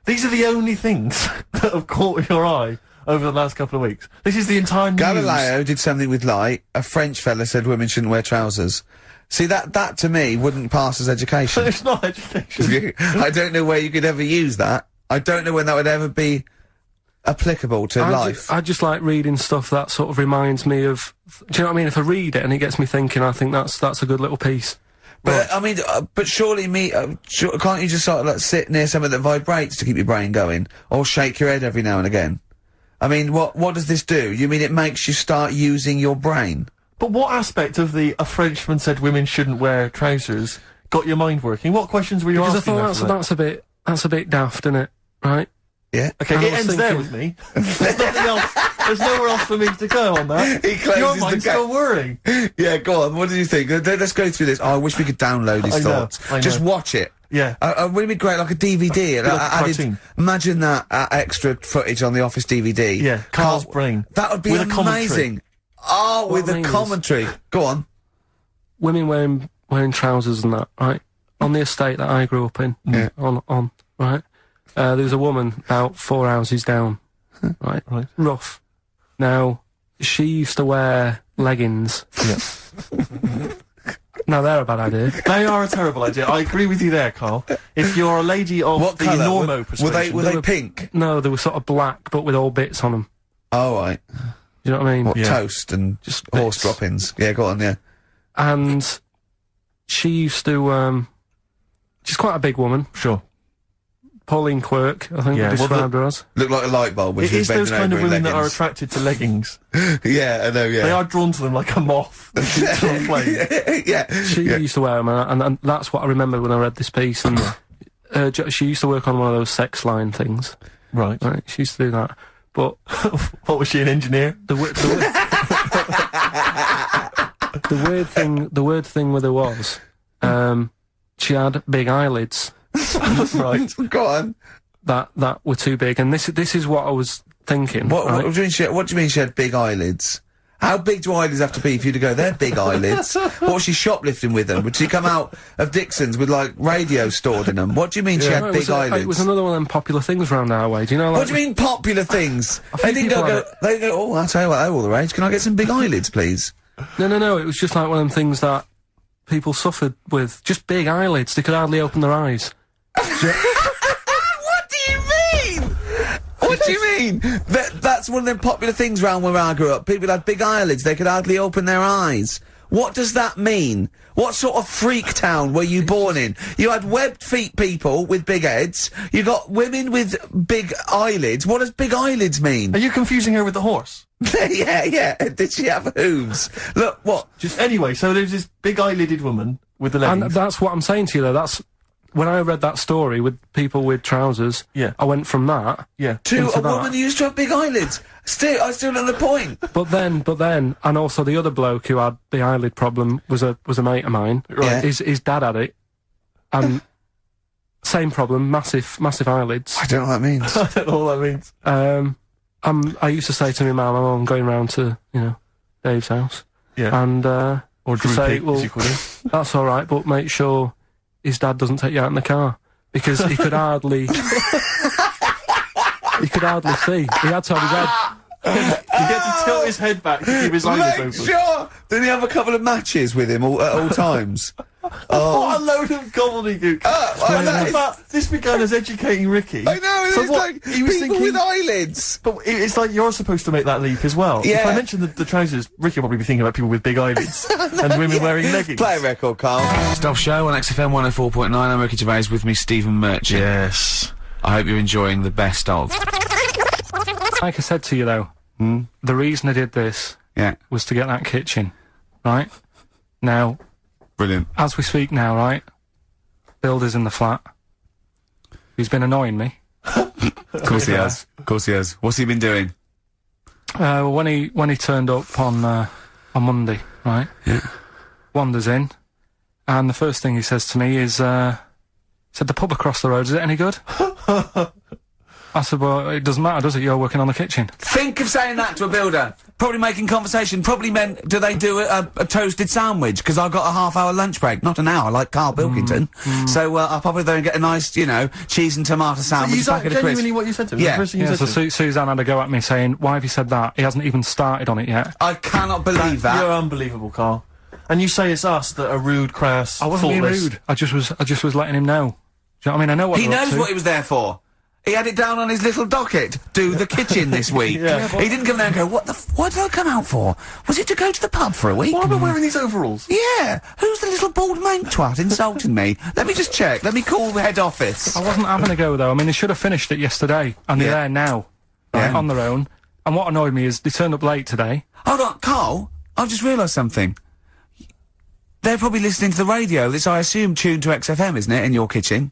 B: These are the only things that have caught your eye over the last couple of weeks. This is the entire news.
A: Galileo did something with light. A French fella said women shouldn't wear trousers. See, that to me wouldn't pass as education.
B: It's not education.
A: I don't know where you could ever use that. I don't know when that would ever be applicable to life.
C: I just like reading stuff that sort of reminds me of. Do you know what I mean? If I read it and it gets me thinking, I think that's a good little piece.
A: But I mean, but surely can't you just sort of like sit near something that vibrates to keep your brain going, or shake your head every now and again? I mean, what does this do? You mean it makes you start using your brain?
B: But what aspect of a Frenchman said women shouldn't wear trousers got your mind working? What questions were you
C: Because I
B: asking?
C: thought that's a bit daft, isn't it? Right?
A: Yeah.
B: Okay,
C: I
B: it
C: was
B: ends there
C: thinking-
B: with me. There's nothing else. There's nowhere else for me to go on that.
A: He closes
B: Your
A: the
B: mind's
A: gate.
B: still worrying.
A: Yeah, go on. What do you think? Let's go through this. Oh, I wish we could download his
B: I know,
A: thoughts.
B: I
A: Just
B: know.
A: watch it.
B: Yeah.
A: Wouldn't it be great, like a DVD?
B: Like a cartoon.
A: Imagine that extra footage on the Office DVD.
B: Yeah, Carl's brain.
A: That would be
B: With a commentary.
A: amazing. Oh, with
C: I
A: a
C: mean is-
A: commentary. Go on.
C: Women wearing trousers and that, right? On the estate that I grew up in,
A: Yeah.
C: on right. There was a woman about 4 houses down, right?
B: Right.
C: Rough. Now she used to wear leggings.
B: Yeah.
C: Now they're a bad idea.
B: They are a terrible idea. I agree with you there, Carl. If you're a lady of
A: What
B: the
A: colour?
B: normo
A: Were
B: persuasion,
A: they pink?
C: No, they were sort of black, but with all bits on them.
A: Oh, right.
C: You know what I mean?
A: What,
B: Yeah.
A: toast and
C: Just
A: horse
C: bits.
A: droppings? Yeah, go on, yeah.
C: And she used to. She's quite a big woman.
B: sure.
C: Pauline Quirk, I think
B: Yeah,
C: we
B: well,
C: described her as.
A: Look like a light bulb when
B: It
A: she was
B: is those
A: bending
B: kind of
A: over in
B: women that are
A: leggings.
B: attracted to leggings.
A: Yeah, I know, yeah.
B: They are drawn to them like a moth to a flame.
A: Yeah.
C: She
A: yeah.
C: used to wear them, and that's what I remember when I read this piece. And she used to work on one of those sex line things.
B: Right.
C: Right, she used to do that. But
B: What was she, an engineer?
C: the weird thing with her was, she had big eyelids
B: Right.
A: Go on.
C: that were too big, and this is what I was thinking.
A: What
C: right?
A: do you mean she had big eyelids? How big do eyelids have to be for you to go, they're big eyelids? What was she shoplifting with them? Would she come out of Dixon's with, like, radio stored in them? What do you mean she
C: No,
A: had
C: it
A: big
C: was
A: eyelids?
C: It was another one of them popular things round our way. Do you know? Like,
A: What do you mean popular things?
C: A
A: They
C: few
A: didn't
C: people
A: go,
C: had
A: they go, oh, I'll tell you what, they're all the rage. Can I get some big eyelids, please?
C: No. It was just like one of them things that people suffered with. Just big eyelids. They could hardly open their eyes.
A: What do you mean? What do you mean? That's one of them popular things round where I grew up. People had big eyelids, they could hardly open their eyes. What does that mean? What sort of freak town were you born in? You had webbed feet people with big heads, you got women with big eyelids. What does big eyelids mean?
B: Are you confusing her with the horse?
A: Yeah. Did she have hooves? Look, what?
B: Anyway, so there's this big eyelidded woman with the
C: And
B: leggings.
C: that's what I'm saying to you, though. That's when I read that story with people with trousers.
B: Yeah.
C: I went from that.
B: Yeah.
A: To
C: into
A: a
C: that.
A: woman who used to have big eyelids. I still know the point.
C: But then, and also the other bloke who had the eyelid problem was a mate of mine.
A: Right.
C: His dad had it, and same problem, massive eyelids.
A: I don't know what that means.
B: I don't know what that means.
C: I used to say to my mum, I'm going round to Dave's house,
B: Yeah.
C: and
B: Or
C: to
B: Drew
C: say,
B: Pig,
C: well,
B: as you call him.
C: that's all right, but make sure his dad doesn't take you out in the car because he could hardly... he could hardly see. He had to have his head...
B: He had to tilt his head back to keep his eyelids
A: Make
B: open.
A: sure! Didn't he have a couple of matches with him at all times?
B: What a load of gobbledygook. This began as educating Ricky.
A: I know,
B: So
A: it's
B: what,
A: like
B: he was
A: people
B: thinking-
A: with eyelids.
B: But it's like you're supposed to make that leap as well.
A: Yeah.
B: If I mentioned the trousers, Ricky will probably be thinking about people with big eyelids and women wearing leggings.
A: Play a record, Carl.
D: Stuff Show on XFM 104.9. I'm Ricky Gervais, with me Stephen Merchant.
B: Yes.
D: I hope you're enjoying the best of.
C: Like I said to you, though, the reason I did this
D: Yeah,
C: was to get that kitchen, right? Now,
D: brilliant.
C: as we speak now, right? Builder's in the flat. He's been annoying me.
D: Of course he has. Of course he has. What's he been doing?
C: When he turned up on Monday, right?
D: Yeah.
C: Wanders in, and the first thing he says to me is, said, the pub across the road, is it any good? I said, well, it doesn't matter, does it? You're working on the kitchen.
D: Think of saying that to a builder. Probably making conversation. Probably meant, do they do a toasted sandwich? Because I've got a half-hour lunch break. Not an hour, like Karl Pilkington. So, I'll pop over there and get a nice, you know, cheese and tomato sandwich.
B: Is that
D: packet of crisps.
B: genuinely what you said to him?
A: Yeah.
B: The first thing you
C: Yeah,
B: said
C: so
B: to him?
C: Suzanne had a go at me saying, why have you said that? He hasn't even started on it yet.
D: I cannot believe that.
B: You're unbelievable, Carl. And you say it's us that are rude, crass,
C: I wasn't being
B: thoughtless.
C: rude. I just was letting him know. Do you know what I mean? I know what
D: He
C: they're up
D: knows
C: to.
D: what he was there for. He had it down on his little docket. Do the kitchen this week.
B: Yeah.
D: He didn't come there and go, what did I come out for? Was it to go to the pub for a week?
B: Why am I wearing these overalls?
D: Yeah. Who's the little bald mank twat insulting me? Let me just check. Let me call the head office.
C: I wasn't having a go, though. I mean, they should have finished it yesterday, and they're
D: Yeah.
C: there now, right,
D: Yeah.
C: on their own. And what annoyed me is they turned up late today.
D: Hold on, Carl. I've just realised something. They're probably listening to the radio. This, I assume, tuned to XFM, isn't it, in your kitchen?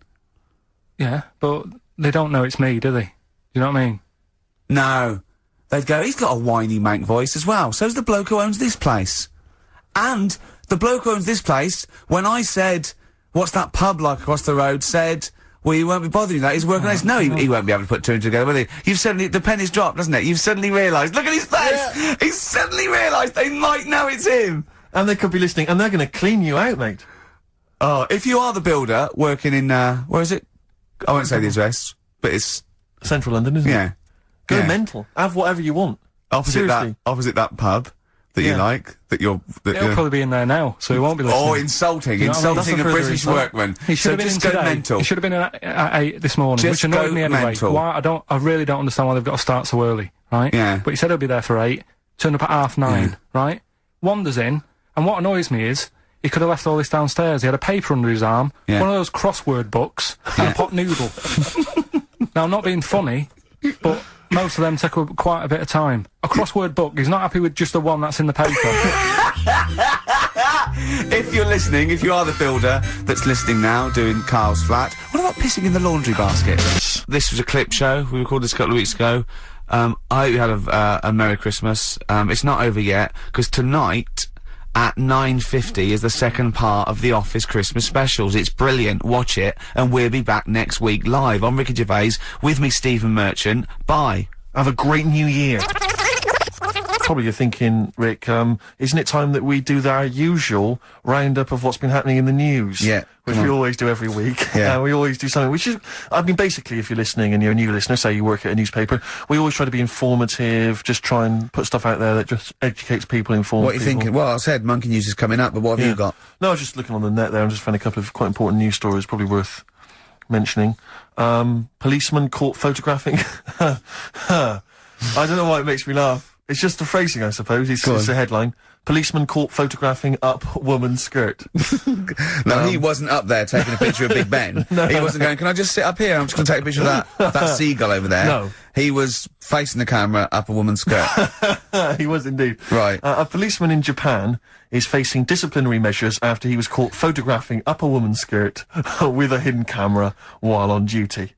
C: Yeah, but they don't know it's me, do they? You know what I mean?
D: No. They'd go, he's got a whiny mank voice as well. So's the bloke who owns this place. And the bloke who owns this place, when I said, what's that pub like across the road, said, well, you won't be bothering that. He's working on this. No, he won't be able to put two and two together, will he? You've suddenly, the penny's dropped, doesn't it? You've suddenly realised. Look at his face! He's suddenly realised they might know it's him.
B: And they could be listening, and they're going to clean you out, mate.
D: Oh, if you are the builder working in, where is it? I won't say the address, but it's,
B: Central London, isn't it?
D: yeah.
B: Go
D: Yeah.
B: mental. Have whatever you want.
D: Opposite
B: Seriously.
D: that pub that you
B: Yeah.
D: like, that you're, that
C: He'll
D: you're,
C: probably be in there now, so he won't be listening.
D: oh, insulting,
C: You know what I mean?
D: insulting a
B: That's a further
D: British
B: insult.
D: workman.
C: He should
D: So
C: have been in
D: just go
C: today.
D: mental.
C: He should have been in at 8 this morning,
D: Just
C: which annoyed
D: go
C: me anyway.
D: mental.
C: Why? I really don't understand why they've got to start so early, right?
D: Yeah.
C: But he said he'll be there for 8, turned up at 9:30, right? Wanders in, and what annoys me is, he could have left all this downstairs. He had a paper under his arm,
D: Yeah.
C: one of those crossword books, and a pot noodle. Now, I'm not being funny, but most of them take quite a bit of time. A crossword book, he's not happy with just the one that's in the paper.
D: If you're listening, if you are the builder that's listening now, doing Carl's flat, what about pissing in the laundry basket? This was a clip show. We recorded this a couple of weeks ago. I hope you had a Merry Christmas. It's not over yet, because tonight, at 9:50 is the second part of The Office Christmas specials. It's brilliant. Watch it, and we'll be back next week live. I'm Ricky Gervais, with me Stephen Merchant. Bye.
B: Have a great new year. Probably you're thinking, Rick, isn't it time that we do our usual roundup of what's been happening in the news?
A: Yeah,
B: Which
A: come
B: we
A: on.
B: always do every week.
A: Yeah.
B: We always do something, which is, I mean, basically, if you're listening and you're a new listener, say you work at a newspaper, we always try to be informative, just try and put stuff out there that just educates people, informs
A: What are you
B: people.
A: thinking? Well, I said Monkey News is coming up, but what have you got?
B: No, I was just looking on the net there and just found a couple of quite important news stories, probably worth mentioning. Policeman caught photographing. I don't know why it makes me laugh. It's just the phrasing, I suppose. It's a headline. Policeman caught photographing up woman's skirt.
A: No, he wasn't up there taking a picture of Big Ben. He wasn't going, can I just sit up here? I'm just going to take a picture of that seagull over there.
B: No.
A: He was facing the camera up a woman's skirt.
B: He was indeed.
A: Right.
B: A policeman in Japan is facing disciplinary measures after he was caught photographing up a woman's skirt with a hidden camera while on duty.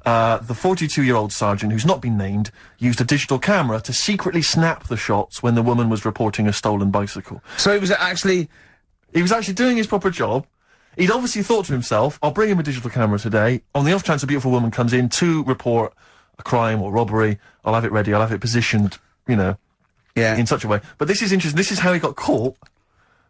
B: The 42-year-old sergeant, who's not been named, used a digital camera to secretly snap the shots when the woman was reporting a stolen bicycle.
A: So he was actually...
B: He was actually doing his proper job. He'd obviously thought to himself, I'll bring him a digital camera today. On the off chance a beautiful woman comes in to report a crime or robbery, I'll have it ready, I'll have it positioned, you know,
A: Yeah.
B: in such a way. But this is interesting. This is how he got caught.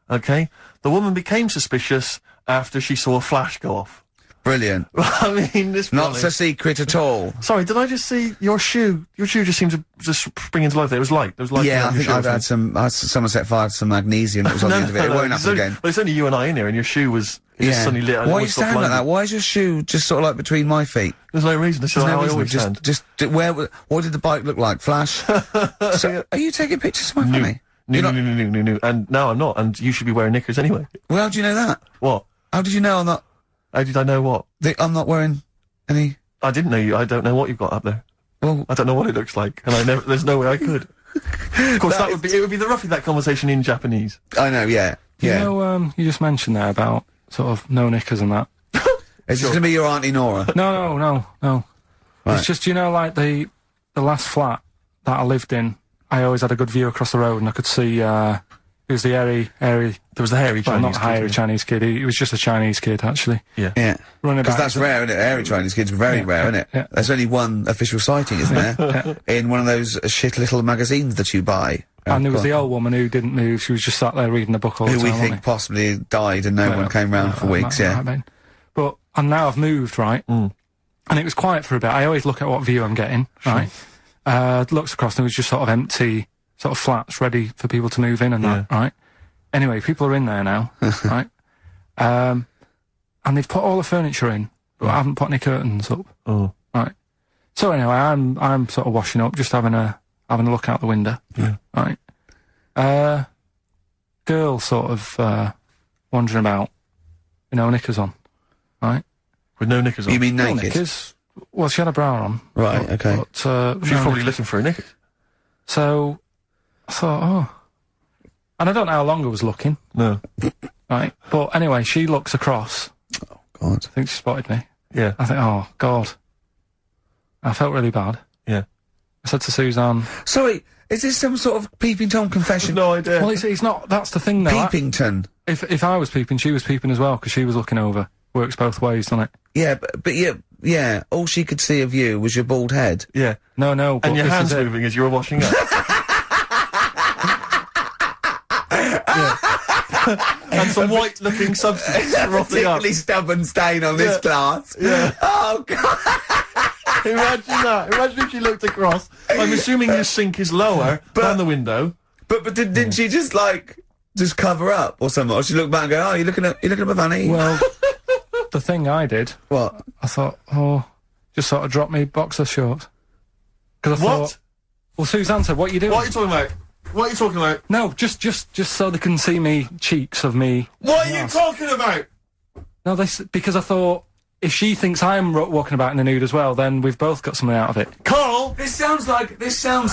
B: Okay? The woman became suspicious after she saw a flash go off.
A: Brilliant.
B: I mean, this
A: Not
B: brolly.
A: so secret at all.
B: Sorry, did I just see your shoe? Your shoe just seemed to just spring into life there. It was light. There was light.
A: Yeah, I
B: around your
A: think
B: shoe,
A: I've had
B: wasn't
A: someone set fire to some magnesium that was on the end of it. It won't
B: it's
A: happen
B: only-
A: again.
B: Well, it's only you and I in here, and your shoe was just suddenly lit. and it
A: Why are you
B: almost got
A: standing like
B: blinded.
A: that? Why is your shoe just sort of like between my feet?
B: There's no reason. This is
A: There's
B: how
A: no
B: I
A: reason.
B: always stand.
A: What did the bike look like? Flash? So, are you taking pictures of my funny?
B: No. And no, I'm not. And you should be wearing knickers anyway.
A: Well, how do you know that?
B: What?
A: How did you know I'm not?
B: How did I know what?
A: I'm not wearing any.
B: I didn't know you. I don't know what you've got up there.
A: Well,
B: I don't know what it looks like, and there's no way I could. Of course, it would be roughly that conversation in Japanese.
A: I know. Yeah.
C: You
A: Yeah.
C: know, you just mentioned there about sort of no knickers and that.
A: Is this going to be your Auntie Nora?
C: No.
A: Right.
C: It's just, you know, like the last flat that I lived in, I always had a good view across the road and I could see, it was the hairy,
B: There was the hairy
C: well,
B: Chinese
C: not
B: kid,
C: hairy
B: yeah.
C: Chinese kid, he was just a Chinese kid, actually.
B: Yeah.
A: Yeah.
C: Running
A: Because
C: about.
A: that's rare, isn't it? Hairy Chinese kids are very rare, isn't it?
C: yeah.
A: There's only one official sighting, isn't there? In one of those shit little magazines that you buy.
C: And there was
A: God.
C: the old woman who didn't move, she was just sat there reading a book all the
A: Who
C: time,
A: we
C: wasn't
A: think possibly died and no one came round for weeks, yeah.
C: But, and now I've moved, right? And it was quiet for a bit. I always look at what view I'm getting, right? Looks across and it was just sort of empty, sort of flats ready for people to move in and that, right? Anyway, people are in there now, right? And they've put all the furniture in, but I haven't put any curtains up,
B: Oh.
C: right? So anyway, I'm sort of washing up, just having a look out the window, right? Girl sort of wandering about, you know, knickers on, right?
B: With no knickers on.
A: You mean
C: No
A: naked?
C: knickers. Well, she had a bra on.
A: Right,
C: but,
A: okay.
C: But,
B: She was
C: no
B: probably
C: knickers.
B: looking for a knickers.
C: So, I thought, oh. And I don't know how long I was looking,
B: No.
C: right? But anyway, she looks across.
A: God.
C: I think she spotted me.
B: Yeah.
C: I think, oh, God. I felt really bad.
B: Yeah.
C: I said to Suzanne,
A: Sorry, is this some sort of Peeping Tom confession?
B: No idea.
C: well, it's not, that's the thing though.
A: Peepington.
C: If I was peeping, she was peeping as well, because she was looking over. Works both ways, doesn't it?
A: Yeah, but yeah, all she could see of you was your bald head.
B: Yeah.
C: No, but
B: And your
C: this
B: hands
C: is it.
B: moving as you were washing up. And some white-looking substance frothing up.
A: Particularly stubborn stain on this glass.
B: Yeah.
A: Oh, God.
B: Imagine that. Imagine if she looked across. I'm assuming your sink is lower than the window.
A: But didn't she just, like, just cover up or something? Or she looked back and go, oh, you're looking at my fanny?
C: Well, the thing I did,
A: What?
C: I thought, oh, just sort of drop me boxer shorts. Because I
B: What?
C: thought, well, Suzanne said, what are you doing?
B: What are you talking about? What are you talking about?
C: No, just so they can see me cheeks of me.
B: What are you talking about?
C: No, because I thought, if she thinks I'm walking about in the nude as well, then we've both got something out of it.
B: Carl!
A: This sounds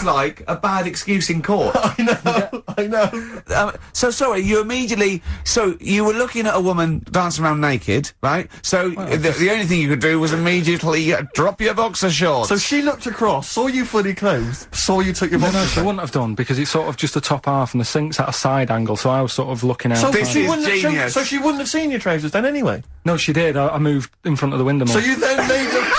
A: like a bad excuse in court.
B: I know.
A: So sorry, you were looking at a woman dancing around naked, right? So the only thing you could do was immediately drop your boxer shorts.
B: So she looked across, saw you fully clothed, saw you took your
C: No,
B: boxers
C: she
B: off.
C: wouldn't have done, because it's sort of just the top half and the sink's at a side angle, so I was sort of looking out.
B: So
A: This
B: she
A: is
B: wouldn't have
A: genius.
B: so she wouldn't have seen your trousers then anyway.
C: No, she did. I moved in front of the window more.
B: So you then made them.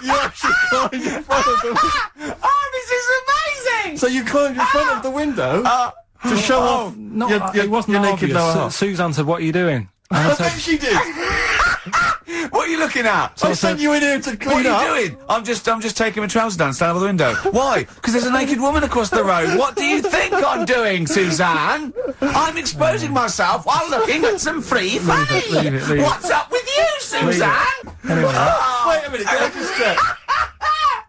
B: You actually climbed in front of the.
A: oh, this is amazing!
B: So you climbed in front of the window to show off
C: no,
B: your
C: it wasn't
B: your naked
C: obvious.
B: lower half.
C: Susan said, what are you doing? And I
B: I bet
C: said,
B: she did.
A: What are you looking at?
B: I sent you in here to
A: What
B: clean
A: are
B: up.
A: you doing? I'm just taking my trousers down, standing by the window. Why? Because there's a naked woman across the road. What do you think I'm doing, Suzanne? I'm exposing myself while looking at some free fanny.
C: leave it.
A: What's up with you, Suzanne?
C: anyway,
B: Wait a minute, can I just check?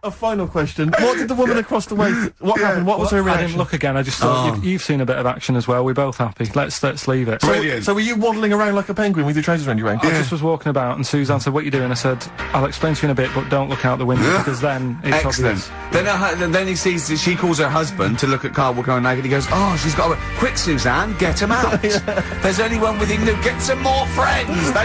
B: A final question. What did the woman across the way... What happened? What was her
C: I
B: reaction?
C: didn't look again. I just thought, you've seen a bit of action as well. We're both happy. Let's leave it.
A: Brilliant.
B: So were you waddling around like a penguin with your trousers around your ankle?
C: I just was walking about, and Suzanne said, what are you doing? I said, I'll explain to you in a bit, but don't look out the window, because then it's
A: Excellent.
C: obvious.
A: Then he sees that she calls her husband to look at Karl walking around naked. He goes, oh, she's got a... Quick, Suzanne, get him out. There's only one within you. Get some more friends.